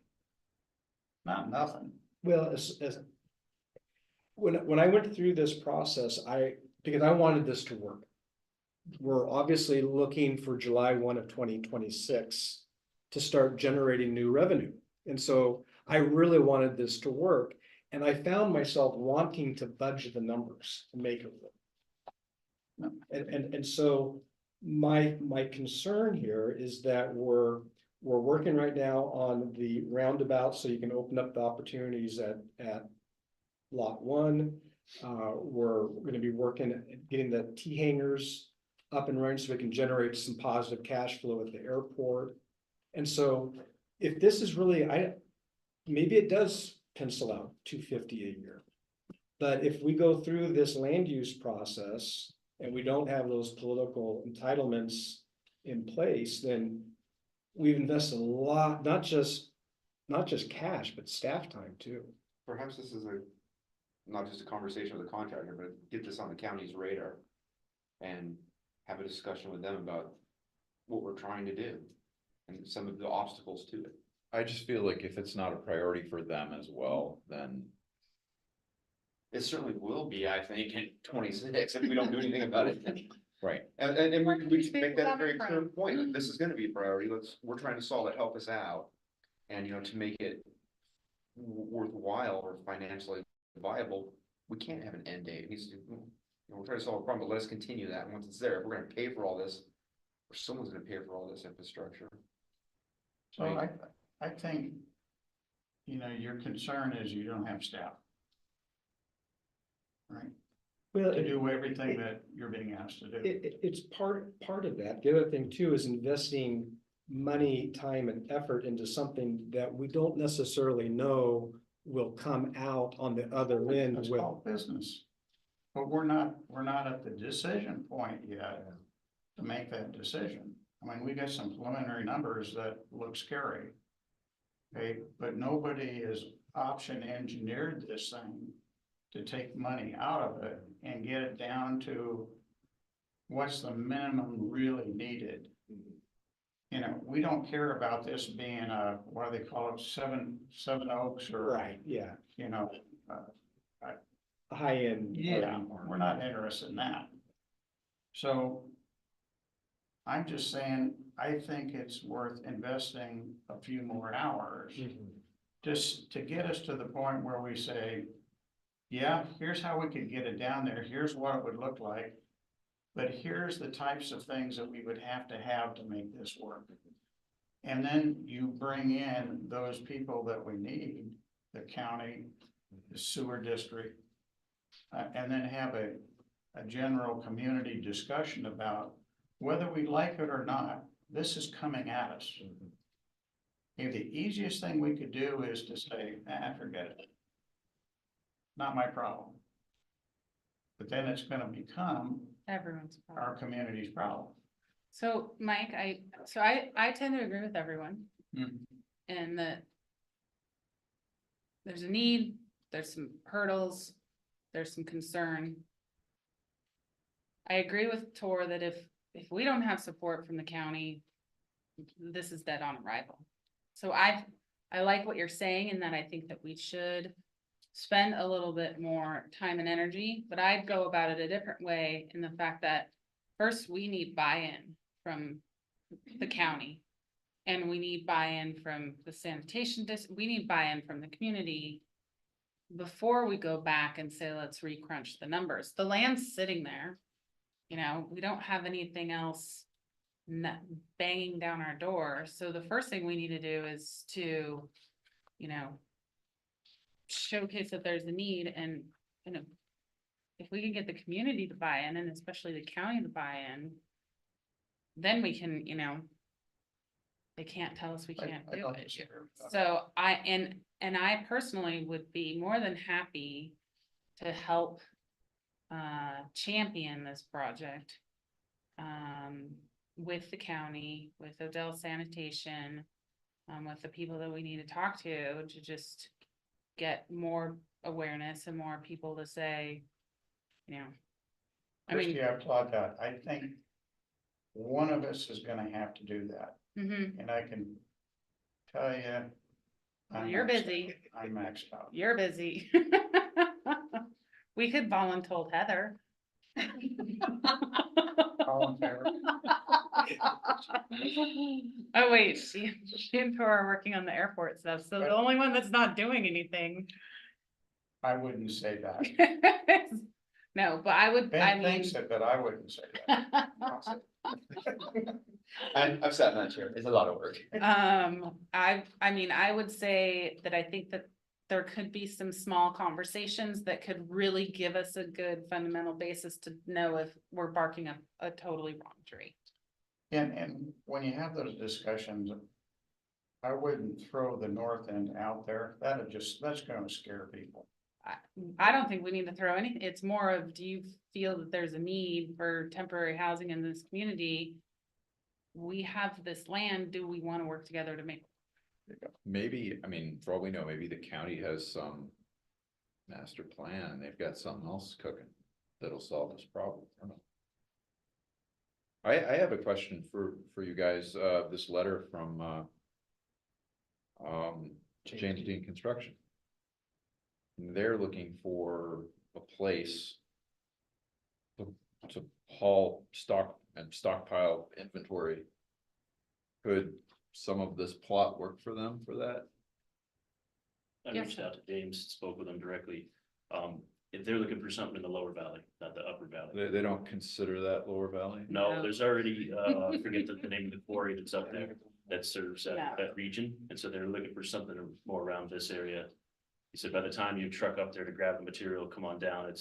Not nothing. Well, when I went through this process, because I wanted this to work. We're obviously looking for July 1 of 2026 to start generating new revenue. And so I really wanted this to work. And I found myself wanting to budget the numbers to make it work. And so my concern here is that we're working right now on the roundabout, so you can open up the opportunities at lot 1. We're going to be working at getting the T hangars up and running so we can generate some positive cash flow at the airport. And so if this is really, maybe it does pencil out $250 a year. But if we go through this land use process and we don't have those political entitlements in place, then we've invested a lot, not just cash, but staff time too. Perhaps this is not just a conversation with the contractor, but get this on the county's radar. And have a discussion with them about what we're trying to do and some of the obstacles to it. I just feel like if it's not a priority for them as well, then. It certainly will be, I think, in 26, if we don't do anything about it. Right. And we should make that a very clear point, like, this is gonna be a priority, we're trying to solve it, help us out. And, you know, to make it worthwhile or financially viable, we can't have an end date. It needs to, you know, we're trying to solve a problem, but let us continue that, and once it's there, if we're gonna pay for all this, or someone's gonna pay for all this infrastructure. So I think, you know, your concern is you don't have staff. Right? Well, To do everything that you're being asked to do. it's part of that. The other thing too is investing money, time, and effort into something that we don't necessarily know will come out on the other end. It's With called business. But we're not at the decision point yet to make that decision. I mean, we got some preliminary numbers that look scary. Okay, but nobody has option engineered this thing to take money out of it and get it down to what's the minimum really needed. You know, we don't care about this being a, what do they call it, seven oaks or, right, yeah, you know, high end. yeah, we're not interested in that. So I'm just saying, I think it's worth investing a few more hours just to get us to the point where we say, yeah, here's how we could get it down there. Here's what it would look like. But here's the types of things that we would have to make this work. And then you bring in those people that we need, the county, the sewer district. And then have a general community discussion about whether we like it or not, this is coming at us. If the easiest thing we could do is to say, forget it. Not my problem. But then it's gonna become Everyone's problem. our community's problem. So Mike, I tend to agree with everyone. Mhm. And that there's a need, there's some hurdles, there's some concern. I agree with Tor that if we don't have support from the county, this is dead on arrival. So I like what you're saying in that I think that we should spend a little bit more time and energy, but I'd go about it a different way in the fact that first we need buy-in from the county. And we need buy-in from the sanitation we need buy-in from the community before we go back and say, let's re-crunch the numbers. The land's sitting there. You know, we don't have anything else banging down our door. So the first thing we need to do is to, you know, showcase that there's a need and, you know, if we can get the community to buy in and especially the county to buy in, then we can, you know, they can't tell us we can't do it. So I personally would be more than happy to help champion this project with the county, with Odell Sanitation, with the people that we need to talk to just get more awareness and more people to say, you know, I mean, Christie, I applaud that. I think one of us is gonna have to do that. And I can tell you. Well, you're busy. I'm maxed out. You're busy. We could volunteer Heather. All in favor? Oh, wait, she and Tor are working on the airport stuff, so the only one that's not doing anything. I wouldn't say that. No, but I would, I Ben mean. thinks it, but I wouldn't say that. I've sat in that chair. It's a lot of work. I mean, I would say that I think that there could be some small conversations that could really give us a good fundamental basis to know if we're barking up a totally wrong tree. And when you have those discussions, I wouldn't throw the north end out there. That's gonna scare people. I don't think we need to throw anything. It's more of, do you feel that there's a need for temporary housing in this community? We have this land. Do we want to work together to make? Maybe, I mean, for all we know, maybe the county has some master plan. They've got something else cooking that'll solve this problem. I don't know. I have a question for you guys. This letter from James Dean Construction. They're looking for a place to haul stock and stockpile inventory. Could some of this plot work for them for that? I Yes. reached out to James, spoke with them directly. If they're looking for something in the lower valley, not the upper valley. They don't consider that Lower Valley? No, No. there's already, I forget the name of the quarry that's up there that serves No. that region. And so they're looking for something more around this area. He said by the time you truck up there to grab the material, come on down, it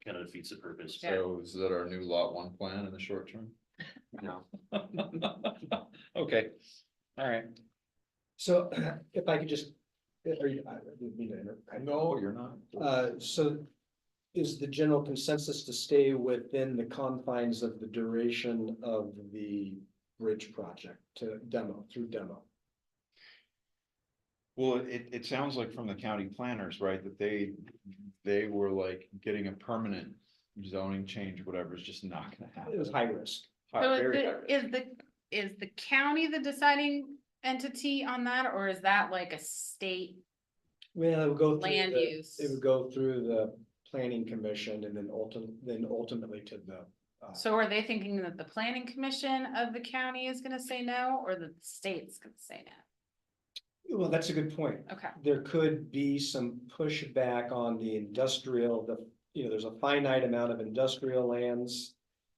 kind of defeats the purpose. So is that our new lot one plan in the short term? No. Okay, all right. So if I could just, are you, I didn't mean to interrupt. No, you're not. So is the general consensus to stay within the confines of the duration of the bridge project to through demo? Well, it sounds like from the county planners, right, that they were like getting a permanent zoning change, whatever, is just not gonna happen. It was high risk. So Very high risk. is the county the deciding entity on that, or is that like a state? Well, it would go through Land use. It would go through the planning commission and then ultimately to the. So are they thinking that the planning commission of the county is gonna say no, or the state's gonna say no? Well, that's a good point. Okay, There could be some pushback on the industrial, there's a finite amount of industrial lands.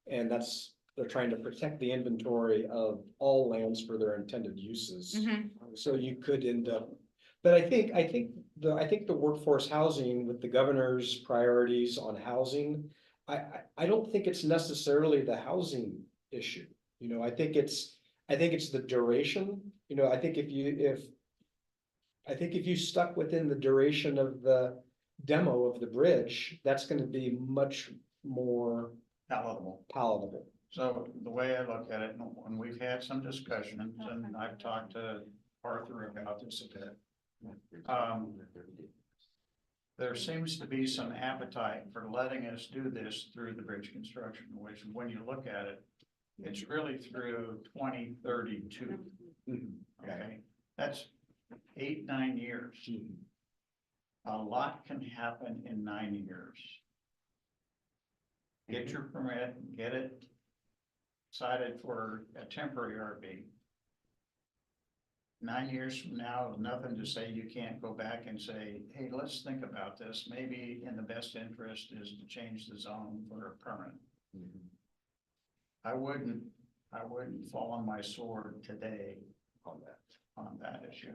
And that's they're trying to protect the inventory of all lands for their intended uses. Mhm. So you could end up, but I think the workforce housing with the governor's priorities on housing. I don't think it's necessarily the housing issue, you know, I think it's the duration, you know, I think if you stuck within the duration of the demo of the bridge, that's gonna be much more Palatable. palatable. So the way I look at it, when we've had some discussions, and I've talked to Arthur about this a bit. There seems to be some appetite for letting us do this through the bridge construction, which when you look at it, it's really through 2032. Okay, that's 8, 9 years. A lot can happen in 9 years. Get your permit, get it cited for a temporary RV. 9 years from now, nothing to say you can't go back and say, hey, let's think about this. Maybe in the best interest is to change the zone for a permanent. I wouldn't fall on my sword today on that issue.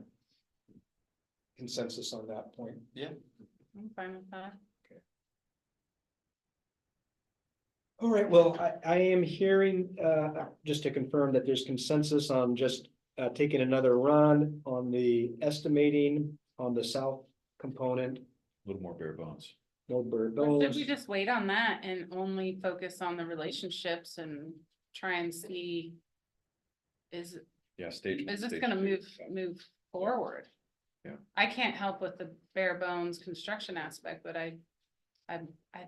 Consensus on that point. I'm fine with that. All right, well, I am hearing, just to confirm that there's consensus on just taking another run on the estimating on the south component, A little more bare bones. no bird Or should bones. we just wait on that and only focus on the relationships and try and see? Is Yeah, stage. this stage gonna two. move forward? Yeah. I can't help with the bare bones construction aspect, but I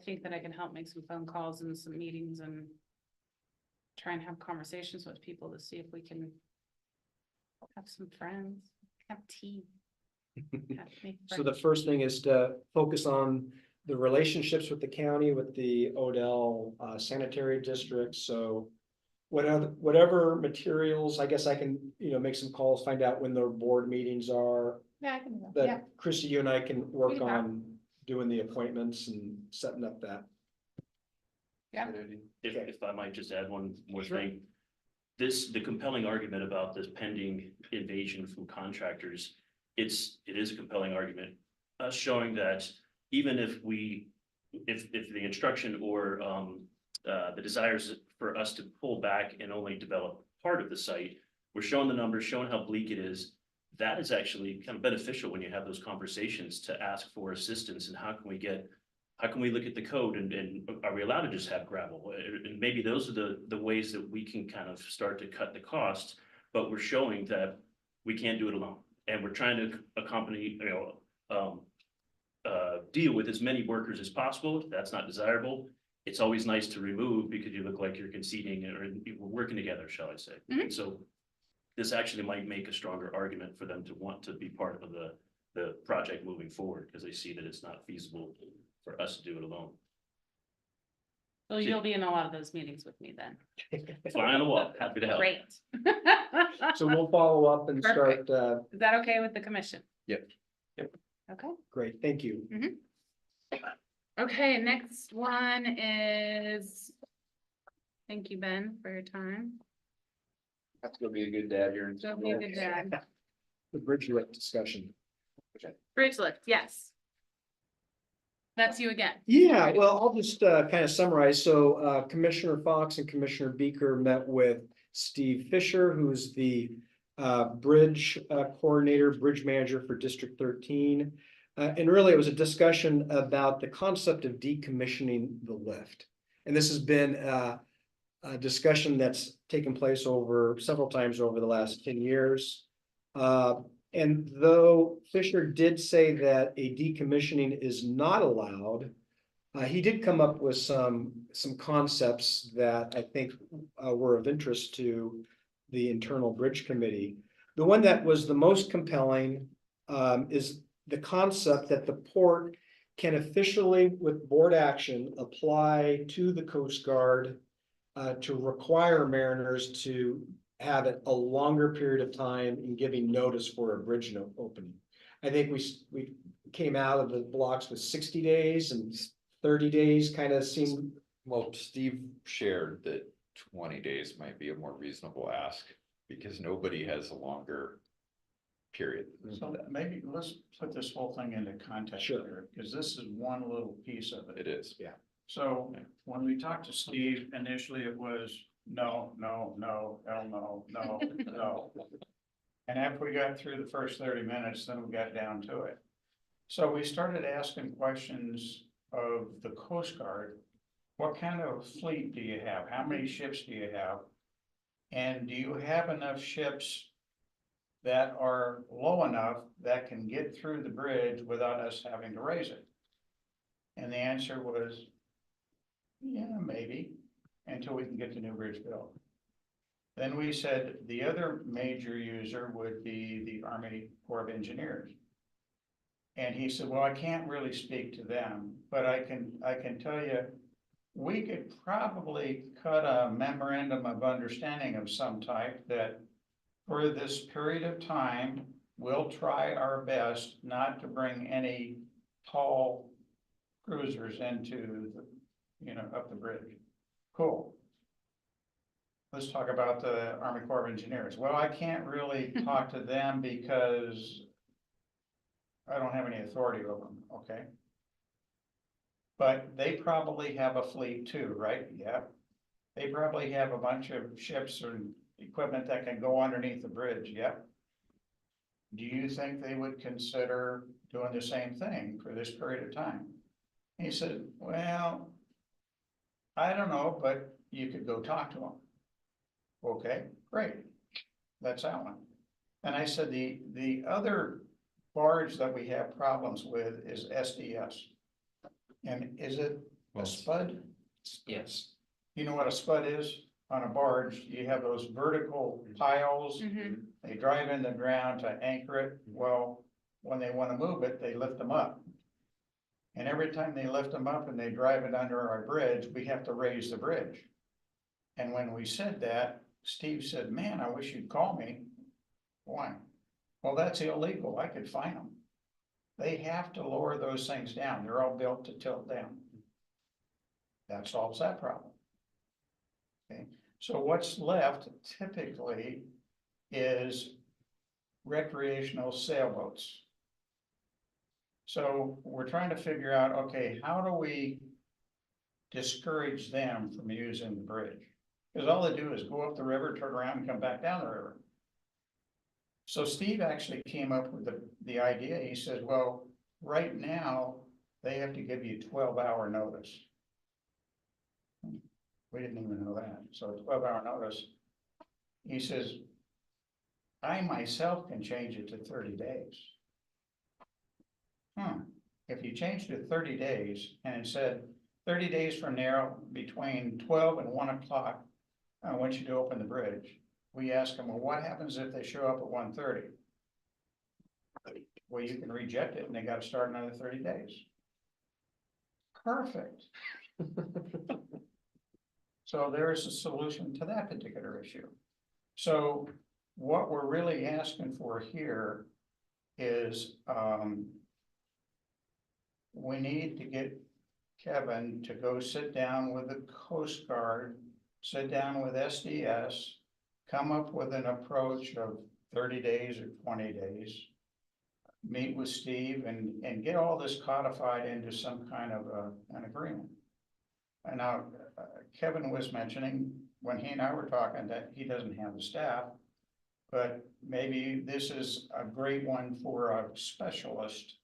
think that I can help make some phone calls and some meetings and try and have conversations with people to see if we can have some friends, have tea. Make So the friends. first thing is to focus on the relationships with the county, with the Odell sanitary district, so. Whatever materials, I guess I can, you know, make some calls, find out when their board meetings are, Yeah, I can do that. Yeah. that Chrissy, you and I can work We can talk. on doing the appointments and setting up that. Yeah. If I might just add one more Sure. thing. The compelling argument about this pending invasion from contractors, it is a compelling argument. Us showing that even if the instruction or the desires for us to pull back and only develop part of the site, we're showing the numbers, showing how bleak it is. That is actually kind of beneficial when you have those conversations to ask for assistance and how can we look at the code and are we allowed to just have gravel? And maybe those are the ways that we can kind of start to cut the costs, but we're showing that we can't do it alone. And we're trying to accompany, deal with as many workers as possible. If that's not desirable, it's always nice to remove because you look like you're conceding or we're working together, shall I say. Mhm. So this actually might make a stronger argument for them to want to be part of the project moving forward because they see that it's not feasible for us to do it alone. So you'll be in a lot of those meetings with me then. Fly on the wall, happy to help. Great. So we'll follow up and start, Is that okay with the commission? Yep. Okay. great, thank you. Okay, next one is. Thank you, Ben, for your time. That's gonna be a good dad here. Don't be a good dad. The bridge lift discussion. Bridge lift, yes. That's you again. Yeah, well, I'll just kind of summarize. So Commissioner Fox and Commissioner Beaker met with Steve Fisher, who's the bridge coordinator, bridge manager for District 13. And really, it was a discussion about the concept of decommissioning the lift. And this has been a discussion that's taken place over several times over the last 10 years. And though Fisher did say that a decommissioning is not allowed, he did come up with some concepts that I think were of interest to the internal bridge committee. The one that was the most compelling is the concept that the port can officially, with board action, apply to the Coast Guard to require mariners to have it a longer period of time in giving notice for a bridge opening. I think we came out of the blocks with 60 days and 30 days kind of seemed. Well, Steve shared that 20 days might be a more reasonable ask, because nobody has a longer period. So maybe let's put this whole thing into context Sure. here, because this is one little piece of it. It is. So when we talked to Steve, initially it was no, no, no, hell no, no, no. And after we got through the first 30 minutes, then we got down to it. So we started asking questions of the Coast Guard. What kind of fleet do you have? How many ships do you have? And do you have enough ships that are low enough that can get through the bridge without us having to raise it? And the answer was, yeah, maybe, until we can get the new bridge built. Then we said the other major user would be the Army Corps of Engineers. And he said, well, I can't really speak to them, but I can tell you, we could probably cut a memorandum of understanding of some type that for this period of time, we'll try our best not to bring any tall cruisers into the, up the bridge. Cool. Let's talk about the Army Corps of Engineers. Well, I can't really talk to them because I don't have any authority over them, okay? But they probably have a fleet too, right? Yeah. They probably have a bunch of ships and equipment that can go underneath the bridge, yeah. Do you think they would consider doing the same thing for this period of time? He said, well, I don't know, but you could go talk to them. Okay, great. That's that one. And I said, the other barge that we have problems with is SDS. And is it a spud? Yes. You know what a spud is? On a barge, you have those vertical piles. They drive in the ground to anchor it. Well, when they want to move it, they lift them up. And every time they lift them up and they drive it under our bridge, we have to raise the bridge. And when we said that, Steve said, man, I wish you'd call me. Why? Well, that's illegal. I could fine them. They have to lower those things down. They're all built to tilt down. That solves that problem. Okay, so what's left typically is recreational sailboats. So we're trying to figure out, okay, how do we discourage them from using the bridge? Because all they do is go up the river, turn around and come back down the river. So Steve actually came up with the idea. He says, well, right now they have to give you 12-hour notice. We didn't even know that. So 12-hour notice. He says, I myself can change it to 30 days. If you changed it to 30 days and it said 30 days from now between 12 and 1 o'clock, I want you to open the bridge. We ask them, well, what happens if they show up at 1:30? Well, you can reject it and they got to start another 30 days. Perfect. So there is a solution to that particular issue. So what we're really asking for here is we need to get Kevin to go sit down with the Coast Guard, sit down with SDS, come up with an approach of 30 days or 20 days, meet with Steve and get all this codified into some kind of an agreement. And now Kevin was mentioning when he and I were talking that he doesn't have the staff, but maybe this is a great one for a specialist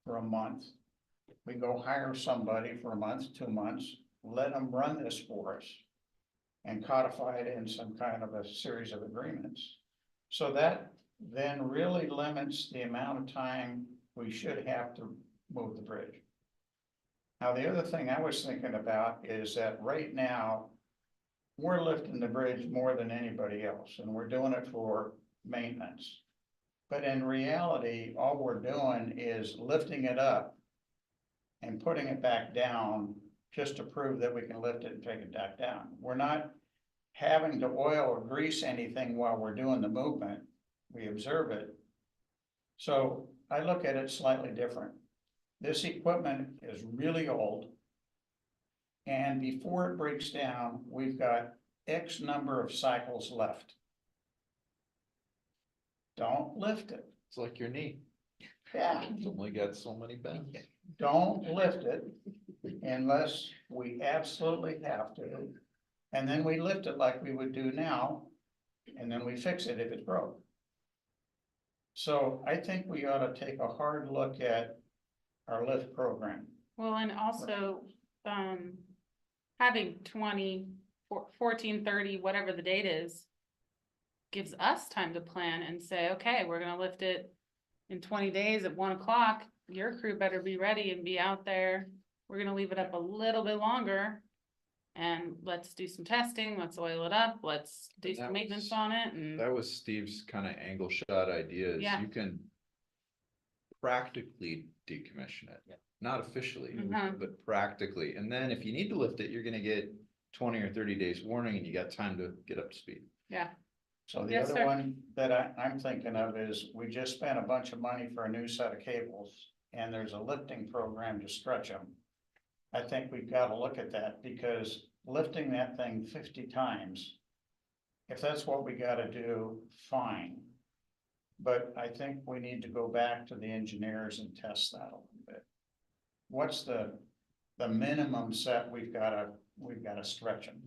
for a month. We go hire somebody for a month, 2 months, let them run this for us and codify it in some kind of a series of agreements. So that then really limits the amount of time we should have to move the bridge. Now, the other thing I was thinking about is that right now, we're lifting the bridge more than anybody else, and we're doing it for maintenance. But in reality, all we're doing is lifting it up and putting it back down just to prove that we can lift it and take it back down. We're not having to oil or grease anything while we're doing the movement. We observe it. So I look at it slightly different. This equipment is really old. And before it breaks down, we've got X number of cycles left. Don't lift it. It's like your knee. Yeah. It's only got so many bends. Don't lift it unless we absolutely have to. And then we lift it like we would do now, and then we fix it if it's broke. So I think we ought to take a hard look at our lift program. Well, and also, having 14, 30, whatever the date is, gives us time to plan and say, okay, we're gonna lift it in 20 days at 1 o'clock. Your crew better be ready and be out there. We're gonna leave it up a little bit longer. And let's do some testing, let's oil it up, let's do That some maintenance was- on it and. That was Steve's kind of angle shot idea is Yeah. you can practically decommission it. Not officially, Mhm. but practically. And then if you need to lift it, you're gonna get 20 or 30 days warning and you got time to get up to speed. Yeah, So the Yes, other sir. one that I'm thinking of is, we just spent a bunch of money for a new set of cables, and there's a lifting program to stretch them. I think we've got to look at that, because lifting that thing 50 times, if that's what we gotta do, fine. But I think we need to go back to the engineers and test that a little bit. What's the minimum set we've gotta stretch them?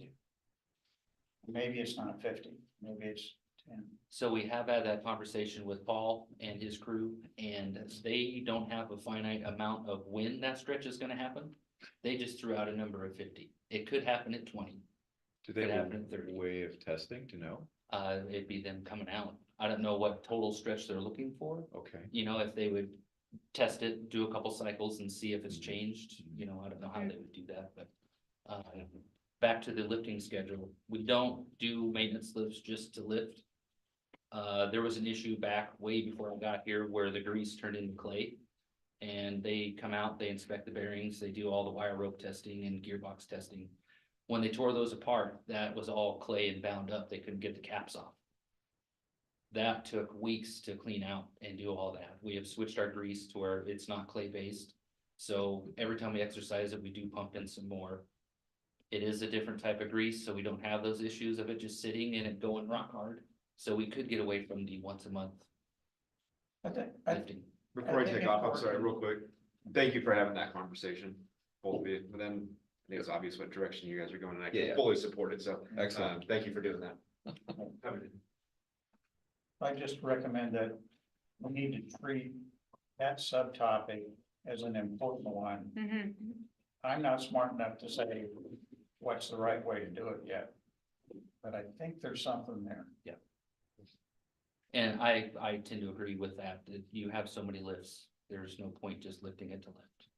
Maybe it's not 50, maybe it's 10. So we have had that conversation with Paul and his crew, and they don't have a finite amount of when that stretch is gonna happen. They just threw out a number of 50. It could happen at 20. Do they Could have happen in 30. a way of testing to know? It'd be them coming out. I don't know what total stretch they're looking for. Okay. You know, if they would test it, do a couple cycles and see if it's changed, you know, I don't know how they would do that, but. Back to the lifting schedule, we don't do maintenance lifts just to lift. There was an issue back way before I got here where the grease turned into clay. And they come out, they inspect the bearings, they do all the wire rope testing and gearbox testing. When they tore those apart, that was all clay and bound up, they couldn't get the caps off. That took weeks to clean out and do all that. We have switched our grease to where it's not clay based. So every time we exercise it, we do pump in some more. It is a different type of grease, so we don't have those issues of it just sitting and it going rock hard. So we could get away from the once a month I think, lifting. Before I think take off, I'm sorry, important- real quick. Thank you for having that conversation, both of you. But then I think it's obvious what direction you guys are going, and I Yeah, yeah. can fully support it. So, Excellent. thank you for doing that. Have a good- I just recommend that we need to treat that subtopic as an important one. Mhm. I'm not smart enough to say what's the right way to do it yet. But I think there's something there. And I tend to agree with that, that you have so many lifts, there's no point just lifting it to lift.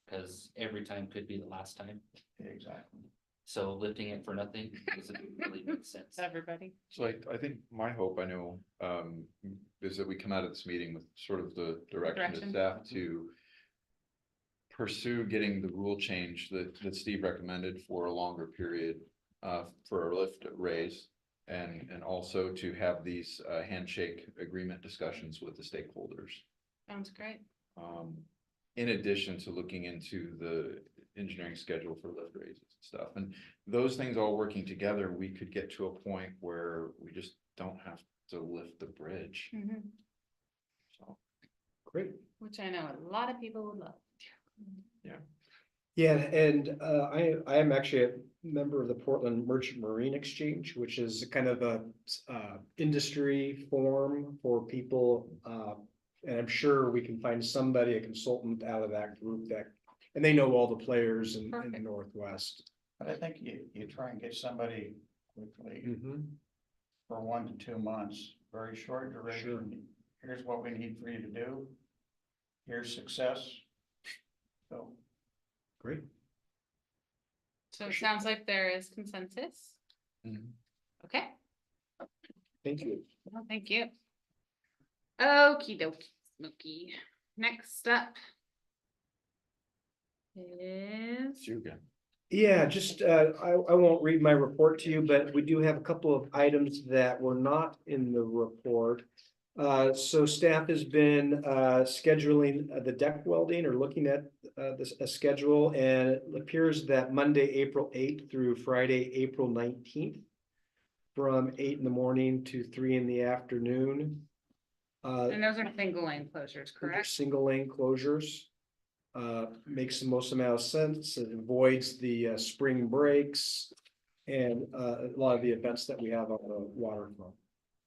Cause every time could be the last time, Exactly. so lifting it for nothing doesn't really make sense. Everybody. So I think my hope, I know, is that we come out of this meeting with sort of the direction to Direction. staff to pursue getting the rule change that Steve recommended for a longer period, for a lift raise. And also to have these, handshake agreement discussions with the stakeholders. Sounds great. In addition to looking into the engineering schedule for lift raises and stuff, and those things all working together, we could get to a point where we just don't have to lift the bridge. Mhm. So, Great. Which I know a lot of people would love. Yeah, and I am actually a member of the Portland Merchant Marine Exchange, which is kind of a industry forum for people. And I'm sure we can find somebody, a consultant out of that group and they know all the players in the Perfect. Northwest. But I think you try and get somebody quickly Mhm. for 1 to 2 months, very short duration. Here's what we need for you to do. Here's success. So. Great. So it sounds like there is consensus. Mhm. Okay, Thank you. well, thank you. Okey dokey, Smokey. Next up is. it's you again. Yeah, just, I won't read my report to you, but we do have a couple of items that were not in the report. So staff has been scheduling the deck welding or looking at a schedule, and it appears that Monday, April 8th through Friday, April 19th, from 8 in the morning to 3 in the afternoon. And those are single lane closures, Those are correct? single lane closures. Makes the most amount of sense. It avoids the spring breaks and a lot of the events that we have on the waterfront.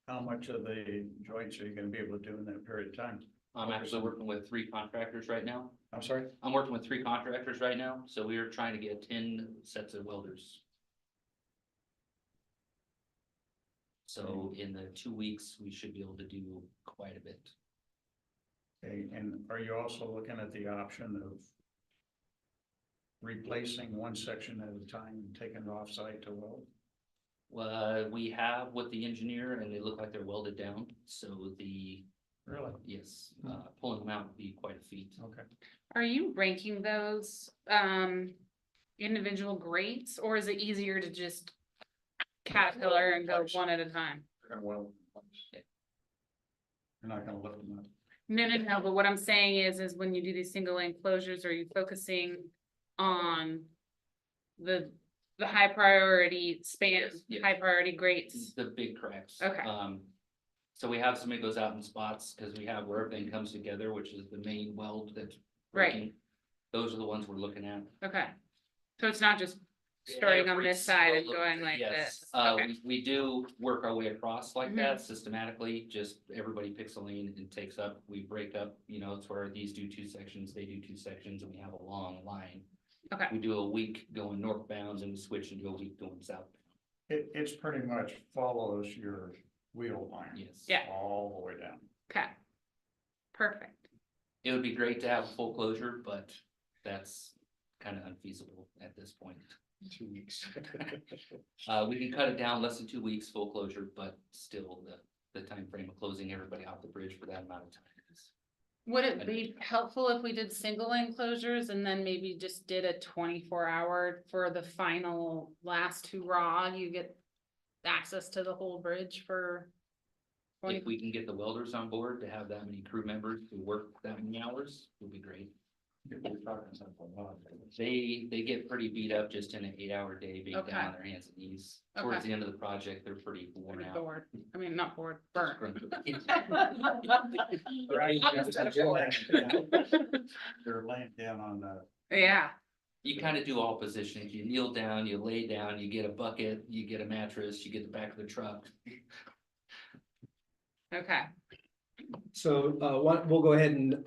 How much of the joints are you gonna be able to do in that period of time? I'm actually working with 3 contractors right now. I'm sorry? I'm working with 3 contractors right now, so we are trying to get 10 sets of welders. So in the 2 weeks, we should be able to do quite a bit. Okay, and are you also looking at the option of replacing one section at a time and taking it off-site to weld? We have with the engineer and they look like they're welded down, so Really? yes, pulling them out would be quite a feat. Okay. Are you ranking those individual grates, or is it easier to just caterpillar and go one at a time? You're gonna weld. You're not gonna lift them up. No, but what I'm saying is when you do these single lane closures, are you focusing on the high priority spans, Yeah. high priority grates? The big cracks. Okay. So we have somebody goes out in spots, because we have where everything comes together, which is the main weld that's Right. breaking. Those are the ones we're looking at. Okay, so it's not just starting on Every this side and single- going like yes. this? We, Okay, we do work our way across like Mhm. that systematically, just everybody picks a lane and takes up, we break up, it's where these do 2 sections, they do 2 sections, and we have a long line. okay, We do a week going northbound and we switch and do a week going south. It's pretty much follows your wheel line. Yes. Yeah. All the way down. okay. Perfect. It would be great to have full closure, but that's kind of unfeasible at this point. 2 weeks. We can cut it down less than 2 weeks, full closure, but still the time frame of closing everybody off the bridge for that amount of time is. Would it be helpful if we did single lane closures and then maybe just did a 24-hour for the final last hurrah? You get access to the whole bridge for. If we can get the welders on board to have that many crew members to work that many hours, would be great. They get pretty beat up just in an 8-hour day, being Okay. down on their hands and knees. Towards Okay. the end of the project, they're pretty worn Pretty out. bored. I mean, not bored, burnt. They're laying down on the, Yeah, You kind of do all positions. You kneel down, you lay down, you get a bucket, you get a mattress, you get the back of the truck. okay, So we'll go ahead and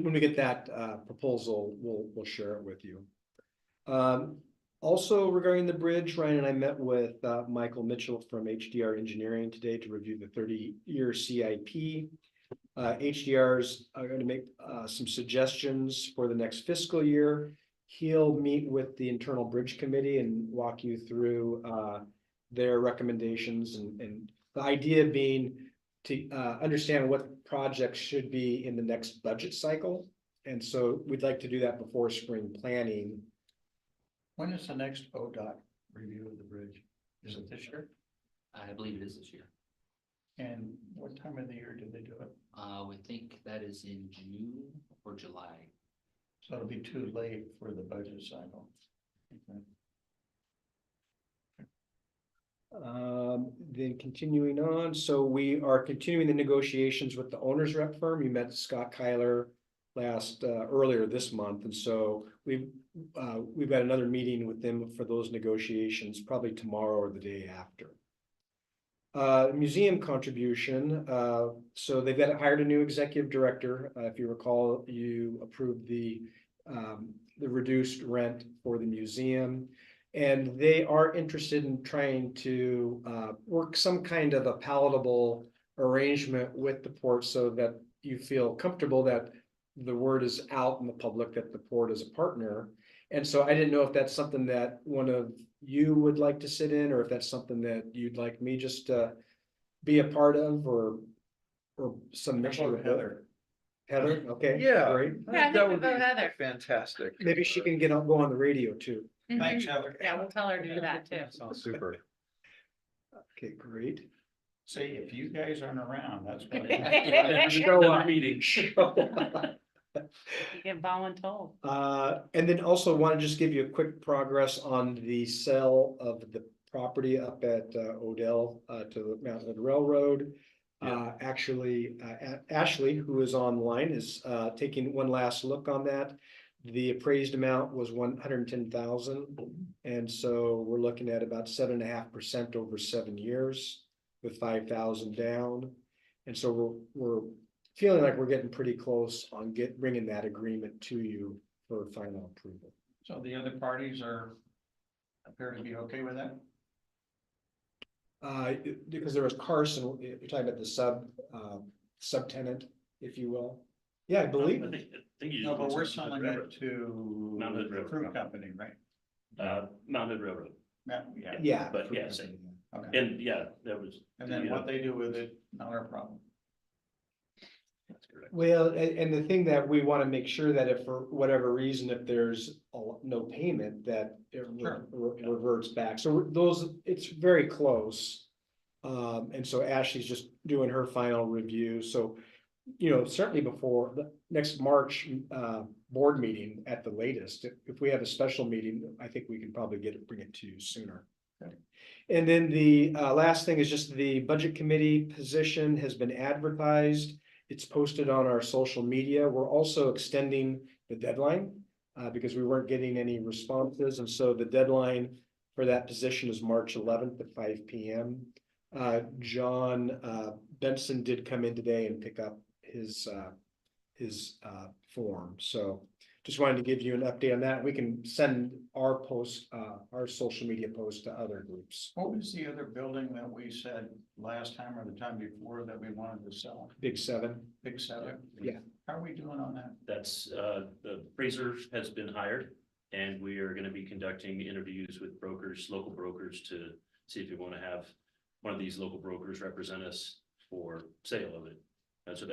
when we get that proposal, we'll share it with you. Also regarding the bridge, Ryan and I met with Michael Mitchell from HDR Engineering today to review the 30-year CIP. HDRs are going to make some suggestions for the next fiscal year. He'll meet with the internal bridge committee and walk you through their recommendations, and the idea being to understand what projects should be in the next budget cycle. And so we'd like to do that before spring planning. when is the next ODOT review of the bridge? Is it this year? I believe it is this year. And what time of the year did they do it? We think that is in June or July. So it'll be too late for the budget cycle. Okay. Then continuing on, so we are continuing the negotiations with the owner's rep firm. You met Scott Kyler earlier this month, and so we've got another meeting with them for those negotiations, probably tomorrow or the day after. Museum contribution, so they've hired a new executive director. If you recall, you approved the reduced rent for the museum. And they are interested in trying to work some kind of a palatable arrangement with the port so that you feel comfortable that the word is out in the public that the port is a partner. And so I didn't know if that's something that one of you would like to sit in, or if that's something that you'd like me just to be a part of, or some mixture with Heather. Heather, okay. Yeah. Great. Yeah, I think we'll go Heather. Fantastic. Maybe she can go on the radio too. Thanks, Heather. Yeah, we'll tell her to do that too. Sounds super. Okay, great. See, if you guys aren't around, that's what. Another meeting. You get voluntold. And then also want to just give you a quick progress on the sale of the property up at Odell to the Mountain Hood Railroad. Actually, Ashley, who is online, is taking one last look on that. The appraised amount was 110,000, and so we're looking at about 7.5% over 7 years, with 5,000 down. And so we're feeling like we're getting pretty close on bringing that agreement to you for final approval. So the other parties appear to be okay with that? Because there was Carson, you're talking about the subtenant, if you will. Yeah, I believe. I think you. No, but we're just- selling it to Mount Hood the Railroad. fruit company, right? Mount Hood Railroad, Yeah. Yeah. but yeah, same. Okay. And yeah, that was. And then what they do with it, not our problem. That's correct. Well, and the thing that we want to make sure that if for whatever reason, if there's no payment, that it Sure. reverts back. So it's very close. And so Ashley's just doing her final review. So, certainly before the next March board meeting at the latest, if we have a special meeting, I think we can probably bring it to you sooner. Okay. And then the last thing is just the budget committee position has been advertised. It's posted on our social media. We're also extending the deadline because we weren't getting any responses. And so the deadline for that position is March 11th at 5 p.m. John Benson did come in today and pick up his form. So just wanted to give you an update on that. We can send our post, our social media post to other groups. What was the other building that we said last time or the time before that we wanted to sell? Big 7. Big Seven? Yeah. How are we doing on that? That's, the appraiser has been hired, and we are gonna be conducting interviews with brokers, local brokers, to see if we wanna have one of these local brokers represent us for sale of it. And so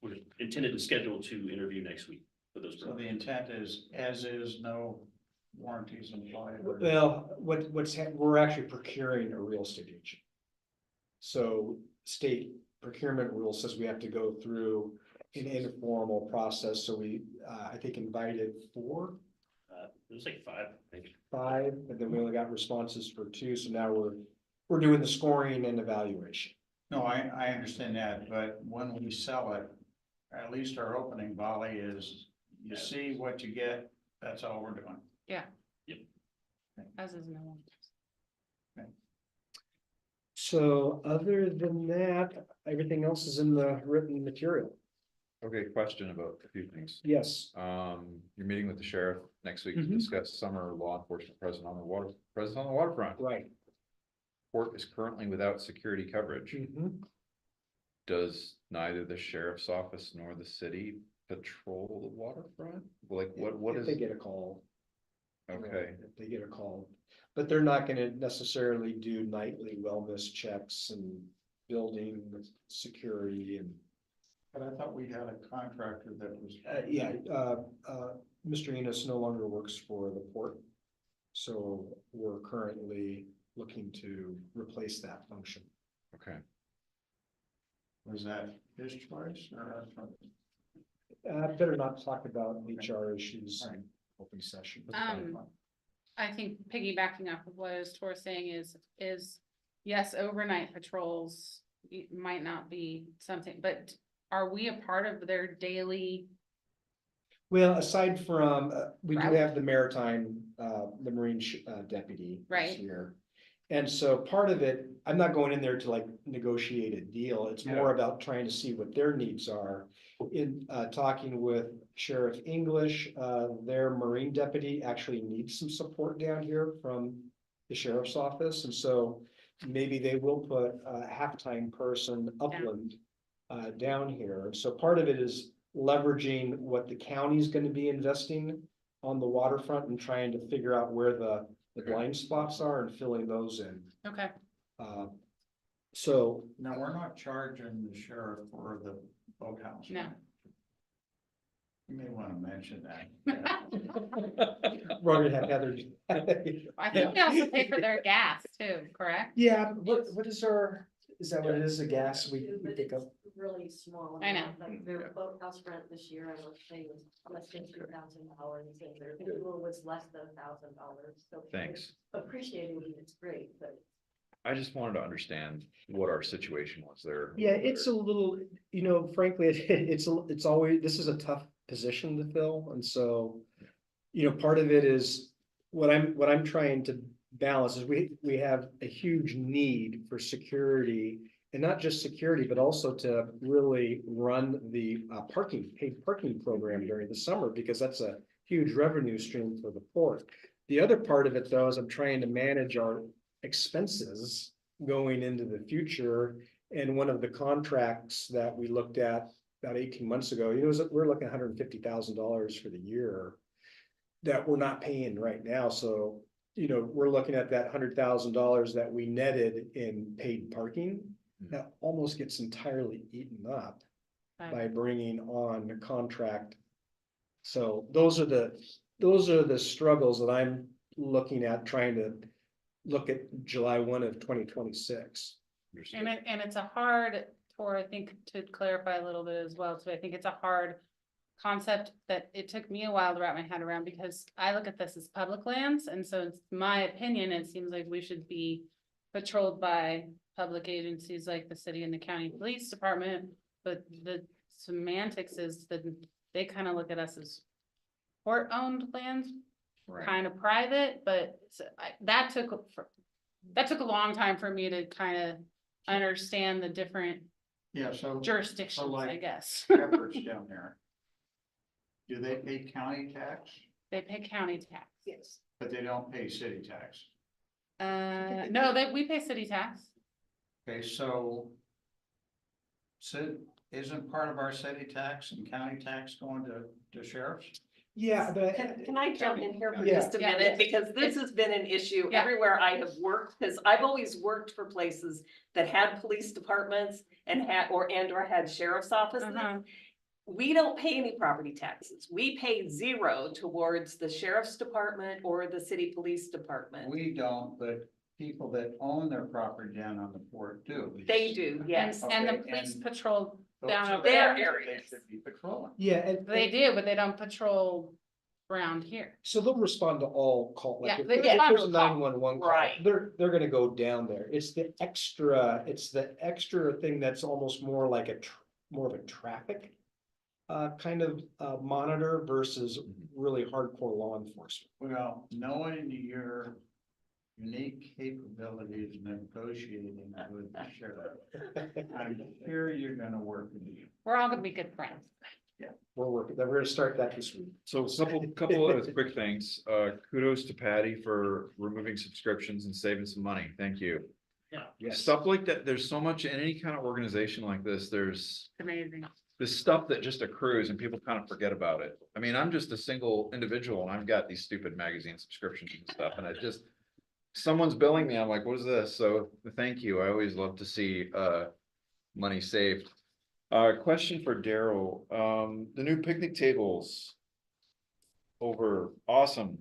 we're intended to schedule to interview next week for those So the brokers. intent is as is, no warranties implied. or- Well, we're actually procuring a real estate agent. So state procurement rule says we have to go through an informal process. So we, I think, invited 4, It was like 5, I think. 5, and then we only got responses for 2. So now we're doing the scoring and evaluation. No, I understand that, but when we sell it, at least our opening volley is, you see what you get, that's all we're doing. As is no one. So other than that, everything else is in the written material. Okay, question about a few things. Yes. You're meeting with the sheriff next week to Mhm. discuss summer law enforcement presence on the waterfront. Right. Port is currently without security coverage. Mhm. Does neither the sheriff's office nor the city patrol the waterfront? Like, what If is, they get a call. okay, If they get a call, but they're not gonna necessarily do nightly wellness checks and building security and. But I thought we had a contractor that was. Mr. Enos no longer works for the port. So we're currently looking to replace that function. okay. Was that his choice or our choice? Better not talk about HR issues in open session. I think piggybacking off of what Tor saying is yes, overnight patrols might not be something, but are we a part of their daily? Well, aside from, we do Route. have the maritime, the Marine deputy. is Right. Here. And so part of it, I'm not going in there to like negotiate a deal. It's more about trying to see what their needs are. In talking with Sheriff English, their Marine deputy actually needs some support down here from the sheriff's office. And so maybe they will put a half-time person upland down here. So part of it is leveraging what the county's going to be investing on the waterfront and trying to figure out where the blind spots are and filling those in. Okay. So No, we're not charging the sheriff for the boathouse. No. You may want to mention that. we're gonna have Heather. I think we also pay for their gas too, correct? Yeah, what is our, Is that what it is, the gas we But pick up? it's really small. I know. amount. Like their boathouse rent this year, I was paying less than $2,000, and their fuel was less than $1,000, so. Thanks. Appreciating it, it's great, but. I just wanted to understand what our situation was there. Yeah, it's a little, frankly, it's always, this is a tough position to fill, and so. Part of it is, what I'm trying to balance is we have a huge need for security. And not just security, but also to really run the paid parking program during the summer, because that's a huge revenue stream for the port. The other part of it, though, is I'm trying to manage our expenses going into the future. And one of the contracts that we looked at about 18 months ago, we're looking at $150,000 for the year that we're not paying right now. So, we're looking at that $100,000 that we netted in paid parking. That almost gets entirely eaten up by bringing on the contract. So those are the struggles that I'm looking at, trying to look at July 1 of 2026. And it's a hard, I think, to clarify a little bit as well, so I think it's a hard concept that it took me a while to wrap my head around, because I look at this as public lands, and so it's my opinion, it seems like we should be patrolled by public agencies like the city and the county police department, but the semantics is that they kind of look at us as port-owned lands, kind of private, but that took a long time for me to kind of understand the different Yeah, so. jurisdictions, I guess. Shepherds down there. Do they pay county tax? They pay county tax. Yes. But they don't pay city tax. No, we pay city tax. Okay, so. Isn't part of our city tax and county tax going to sheriffs? Yeah, but Can I jump in here for Yeah. just a Yeah. minute, because this has been an issue Yeah. everywhere I have worked, because I've always worked for places that had police departments and or had sheriff's offices. We don't pay any property taxes. We pay zero towards the sheriff's department or the city police department. We don't, but people that own their property down on the port do. They do, yes. And the Okay, police and- patrol down So over Their there. areas. They should be patrolling. yeah, and They do, but they don't patrol around here. so they'll respond to all calls. Yeah, If they if respond there's a to call. 911 call, Right. they're gonna go down there. It's the extra thing that's almost more like more of a traffic kind of monitor versus really hardcore law enforcement. Well, knowing your unique capabilities in negotiating with the sheriff, I'm sure you're gonna work with you. We're all gonna be good friends. We're gonna start that this week. So couple of quick things. Kudos to Patty for removing subscriptions and saving some money. Thank you. Yes. Stuff like that, there's so much in any kind of organization like this, there's It's amazing. this stuff that just accrues and people kind of forget about it. I mean, I'm just a single individual and I've got these stupid magazine subscriptions and stuff, and it just, someone's billing me, I'm like, what is this? So thank you. I always love to see money saved. Question for Daryl, the new picnic tables awesome.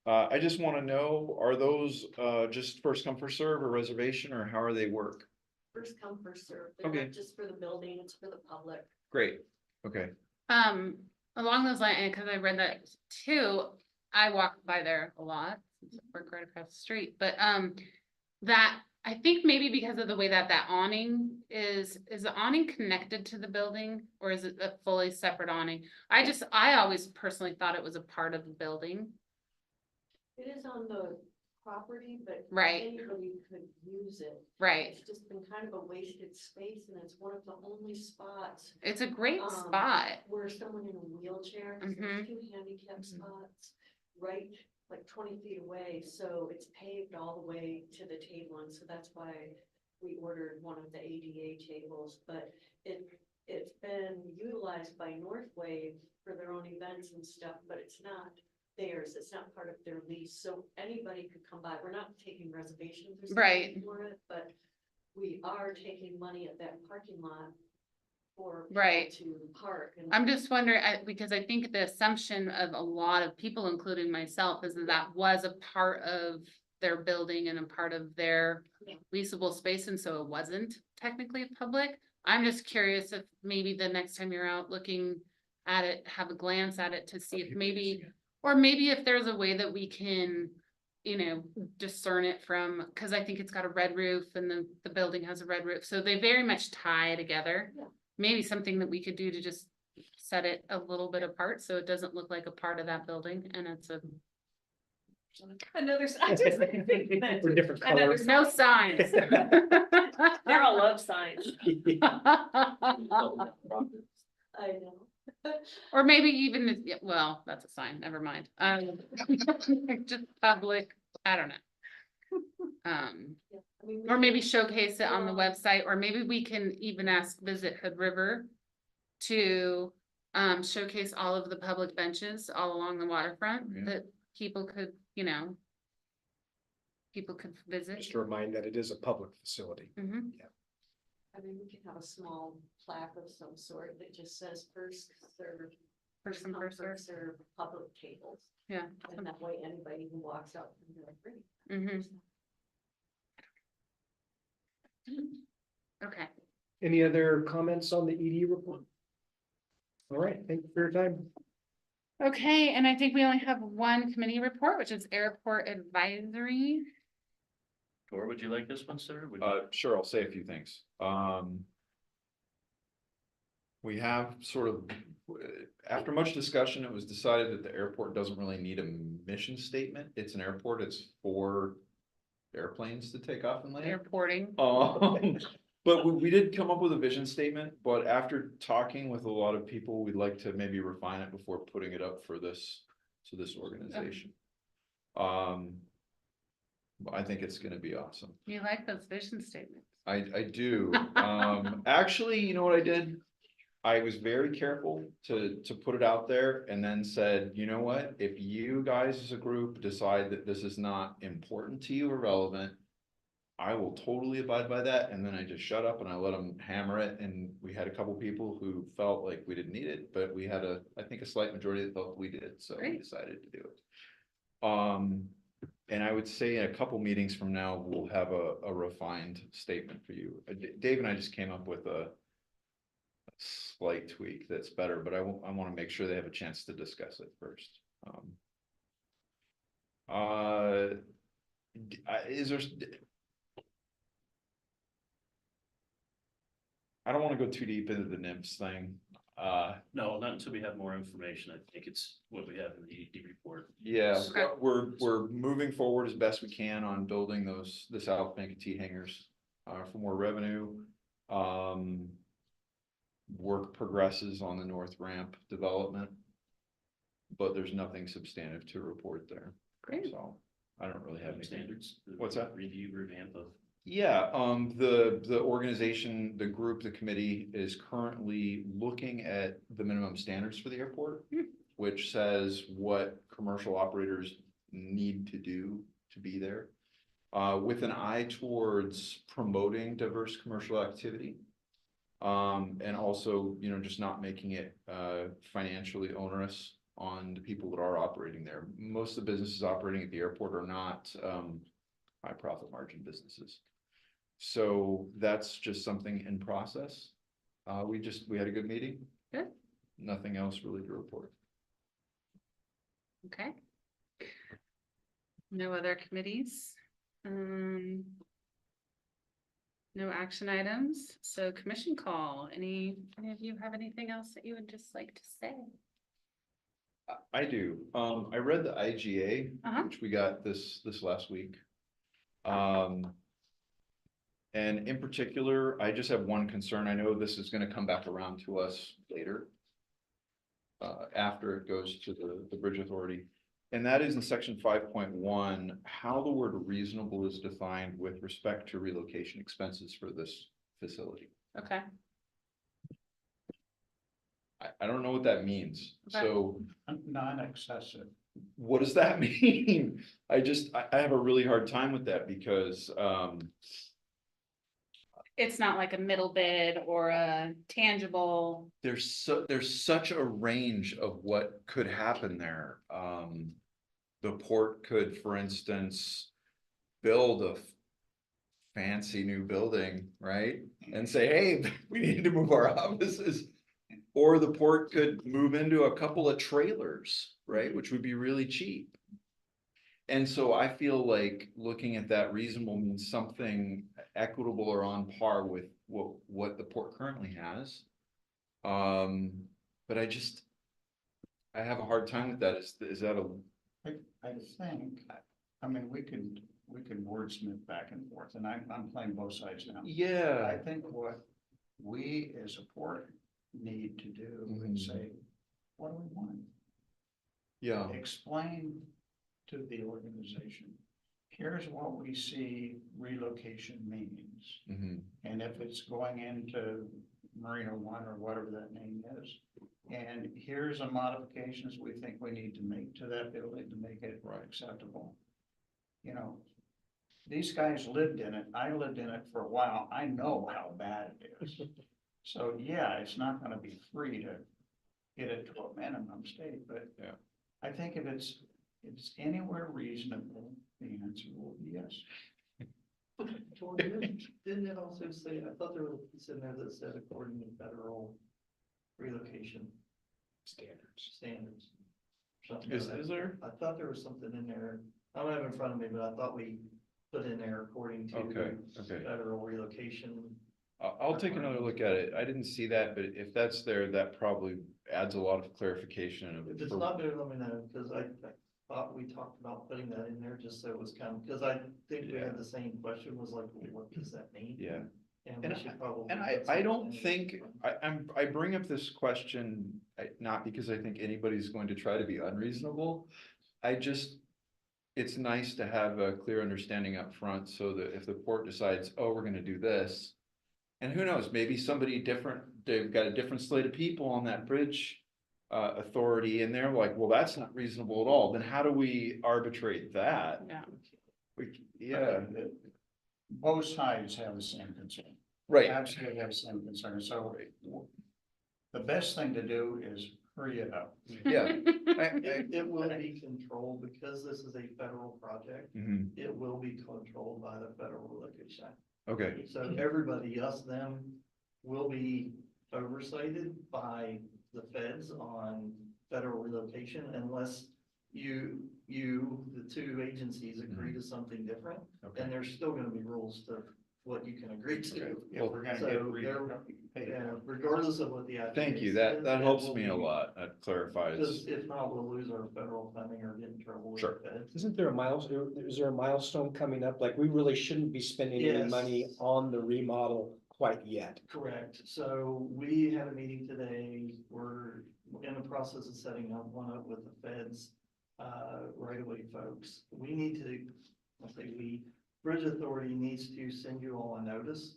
I just want to know, are those just first come, first serve, or reservation, or how are they work? First come, first served. They're Okay. not just for the building, it's for the public. Great, okay. Along those lines, because I read that too, I walk by there a lot, since I work right across the street, but that, I think maybe because of the way that awning is the awning connected to the building, or is it a fully separate awning? I always personally thought it was a part of the building. It is on the property, but. Right. Anybody could use it. Right, It's just been kind of a wasted space, and it's one of the only spots. it's a great um, spot. Where someone in a wheelchair, 'cause there's 2 handicap spots, right, like 20 feet away, so it's paved all the way to the table, and so that's why we ordered one of the ADA tables, but it's been utilized by Northwave for their own events and stuff, but it's not theirs, it's not part of their lease, so anybody could come by. We're not taking reservations or something Right. for it, but we are taking money at that parking lot for people Right. to park. And I'm just wondering, because I think the assumption of a lot of people, including myself, is that was a part of their building and a part of their leasable space, and so it wasn't technically public. I'm just curious if maybe the next time you're out looking at it, have a glance at it to see if maybe, or maybe if there's a way that we can, you know, discern it from, because I think it's got a red roof and the building has a red roof, so they very much tie together. Yeah. Maybe something that we could do to just set it a little bit apart, so it doesn't look like a part of that building, and it's a Another, I just think that For different Another colors. no signs. They're all love signs. I know. Or maybe even, yeah, well, that's a sign, never mind. Just public, I don't know. Yeah, I mean, we Or maybe can- showcase it on the Well- website, or maybe we can even ask Visit Hood River to showcase all of the public benches all along the waterfront Yeah. that people could, you know, people could visit. Just to remind that it is a public facility. Mhm. I mean, we can have a small plaque of some sort that just says first serve. First come, first served. Serve public tables, Yeah. and that way anybody who walks out can be like, great. Mhm. Okay. Any other comments on the ED report? All right, thank you for your time. Okay, and I think we only have one committee report, which is airport advisory. Or would you like this one, sir? Would you- Sure, I'll say a few things. We have sort of, after much discussion, it was decided that the airport doesn't really need a mission statement. It's an airport, it's for airplanes to take off and land. Airporting. But we did come up with a vision statement, but after talking with a lot of people, we'd like to maybe refine it before putting it up for this, to this organization. I think it's gonna be awesome. You like those vision statements? I do. Actually, you know what I did? I was very careful to put it out there and then said, you know what? If you guys as a group decide that this is not important to you or relevant, I will totally abide by that. And then I just shut up and I let them hammer it. And we had a couple people who felt like we didn't need it, but we had I think a slight majority that felt we did, so we Great. decided to do it. And I would say in a couple meetings from now, we'll have a refined statement for you. Dave and I just came up with a slight tweak that's better, but I want to make sure they have a chance to discuss it first. Is there? I don't want to go too deep into the NIMS thing. No, not until we have more information. I think it's what we have in the ED report. Yeah, Okay. we're moving forward as best we can on building this Outbank T hangars for more revenue. Work progresses on the north ramp development, but there's nothing substantive to report there. Great. So I don't really have any Standards. the What's that? Review, revamp of. Yeah, the organization, the group, the committee is currently looking at the minimum standards for the airport, which says what commercial operators need to do to be there, with an eye towards promoting diverse commercial activity. And also, you know, just not making it financially onerous on the people that are operating there. Most of the businesses operating at the airport are not high profit margin businesses. So that's just something in process. We had a good meeting. Good. Nothing else really to report. Okay. No other committees? No action items, so commission call. Any of you have anything else that you would just like to say? I do. I read the IGA, Uh-huh. which we got this last week. And in particular, I just have one concern. I know this is gonna come back around to us later. After it goes to the Bridge Authority. And that is in section 5.1, how the word reasonable is defined with respect to relocation expenses for this facility. Okay, I don't know what that means. Okay. So Non-excessive. what does that mean? I have a really hard time with that because, it's not like a middle bid or a tangible. there's such a range of what could happen there. The port could, for instance, build a fancy new building, right? And say, hey, we need to move our offices. Or the port could move into a couple of trailers, right, which would be really cheap. And so I feel like looking at that reasonable means something equitable or on par with what the port currently has. But I have a hard time with that. Is that a, I think, I mean, we could wordsmith back and forth, and I'm playing both sides now. yeah, I think what we as a port need to do is say, what do we want? yeah, Explain to the organization, here's what we see relocation means. mhm, And if it's going into Marina One or whatever that name is, and here's the modifications we think we need to make to that building to make it acceptable. You know, these guys lived in it. I lived in it for a while. I know how bad it is. So yeah, it's not gonna be free to get it to a minimum state, but yeah. I think if it's anywhere reasonable, the answer will be yes. Well, didn't it also say, I thought there was a piece in there that said according to federal relocation standards. Something Is like that. there? I thought there was something in there, I don't have it in front of me, but I thought we put in there according to Okay. federal relocation. I'll take another look at it. I didn't see that, but if that's there, that probably adds a lot of clarification of. If it's not there, let me know, because I thought we talked about putting that in there just so it was kind of, because I think we had the same question, was like, well, what does that mean? Yeah. And And we should probably. And put I something don't in think, there. I bring up this question, not because I think anybody's going to try to be unreasonable. It's nice to have a clear understanding up front so that if the port decides, oh, we're gonna do this. And who knows, maybe somebody different, they've got a different slate of people on that bridge authority and they're like, well, that's not reasonable at all. Then how do we arbitrate that? Yeah. Yeah, Both sides have the same concern. right. Absolutely have the same concern, so the best thing to do is hurry it up. Yeah. It will be controlled because this is a federal project. Mhm. It will be controlled by the Federal Relocation Act. Okay, So everybody, us, them, will be oversighted by the feds on federal relocation unless you, the two agencies agree to something different. okay. And there's still gonna be rules to what you can agree to. If we're gonna So get yeah, regardless of what the. Thank you, IPA that says, helps will me a be- lot, that clarifies. Because if not, we'll lose our federal funding or get in trouble with Sure. the feds. Isn't there a milestone, is there a milestone coming up? Like, we really shouldn't be spending any Yes. money on the remodel quite yet. Correct. So we had a meeting today. We're in the process of setting up one up with the feds, right away, folks. We need to, Bridge Authority needs to send you all a notice.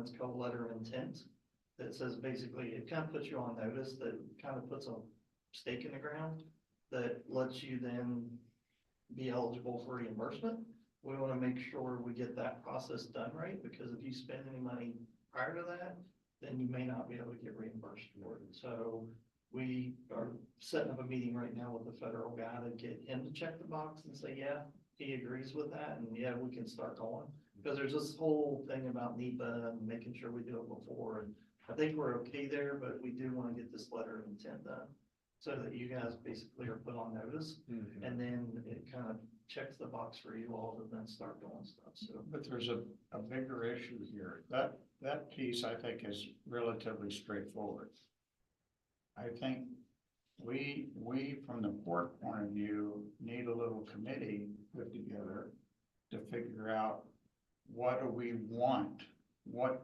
It's called letter of intent. That says basically, it kind of puts you on notice, that kind of puts a stake in the ground that lets you then be eligible for reimbursement. We want to make sure we get that process done right, because if you spend any money prior to that, then you may not be able to get reimbursed for it. So we are setting up a meeting right now with the federal guy to get him to check the box and say, yeah, he agrees with that, and yeah, we can start going. Because there's this whole thing about NEPA and making sure we do it before, and I think we're okay there, but we do want to get this letter of intent done. So that you guys basically are put on notice, and then it kind of checks the box for you all to then start doing stuff, so. But there's a bigger issue here. That piece I think is relatively straightforward. I think we from the port point of view, need a little committee put together to figure out what do we want? What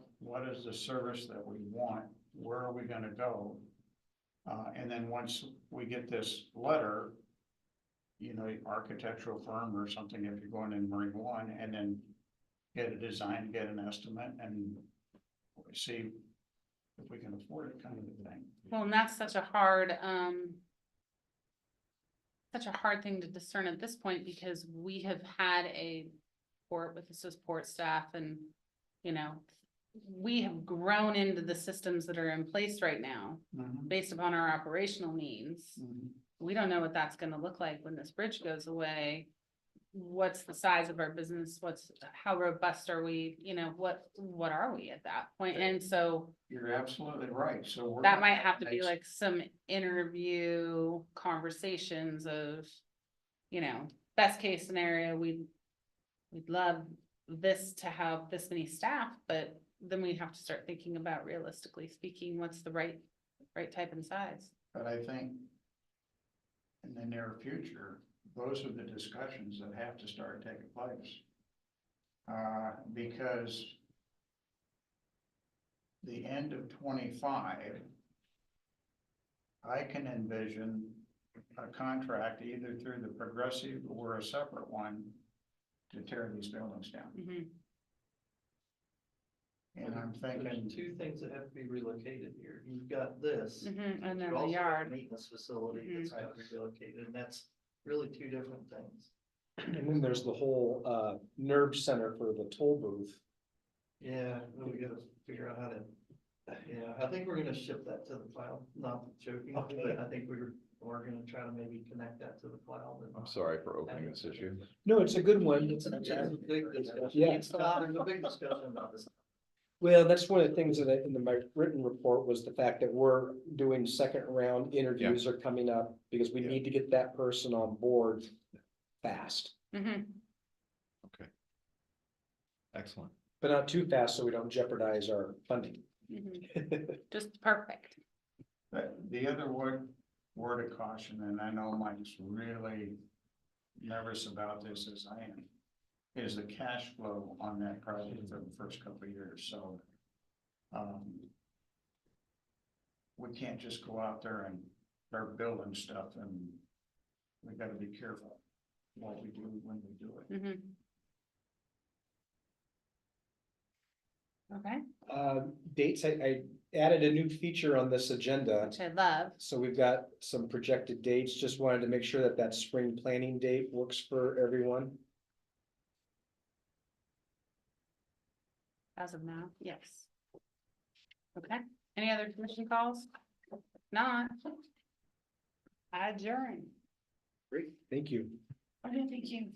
is the service that we want? Where are we gonna go? And then once we get this letter, you know, architectural firm or something, if you're going in Marine One, and then get a design, get an estimate, and see if we can afford it, kind of a thing. Well, and that's such a hard thing to discern at this point, because we have had a port with the support staff and, you know, we have grown into the systems that are in place right now based upon our operational needs. We don't know what that's gonna look like when this bridge goes away. what's the size of our business? How robust are we? You know, what are we at that point? And so You're absolutely right, so. we're that gonna might have to be make- like some interview conversations of, you know, best case scenario, we'd love this to have this many staff, but then we'd have to start thinking about realistically speaking, what's the right type and size. But I think in the near future, those are the discussions that have to start taking place. Because the end of 25, I can envision a contract either through the progressive or a separate one to tear these buildings down. Mhm. And I'm There's thinking, two things that have to be relocated here. You've got this. Mhm, and You then the also have a yard. Maintenance facility that's got to be relocated, and that's really two different things. And then there's the whole NERB center for the toll booth. Yeah, then we gotta figure out how to, yeah, I think we're gonna ship that to the cloud, not joking, but I think we're gonna try to maybe connect that to the cloud. I'm sorry for opening this issue. No, it's a good one. It's a big discussion. Yeah. There's a big discussion about this. Well, that's one of the things in my written report was the fact that we're doing second round interviews are coming up because we need to get that person on board fast, Mhm. Excellent. but not too fast so we don't jeopardize our funding. Mhm. Just perfect. but the other word of caution, and I know Mike's really nervous about this as I am, is the cash flow on that project for the first couple of years, so. We can't just go out there and start building stuff, and we gotta be careful what we do when we do it. Mhm. Okay, Dates, I added a new feature on this agenda. which I love. So we've got some projected dates, just wanted to make sure that that spring planning date works for everyone. As of now, yes. Okay, any other commission calls? If not, I adjourn. Great, thank you. Okay, thank you.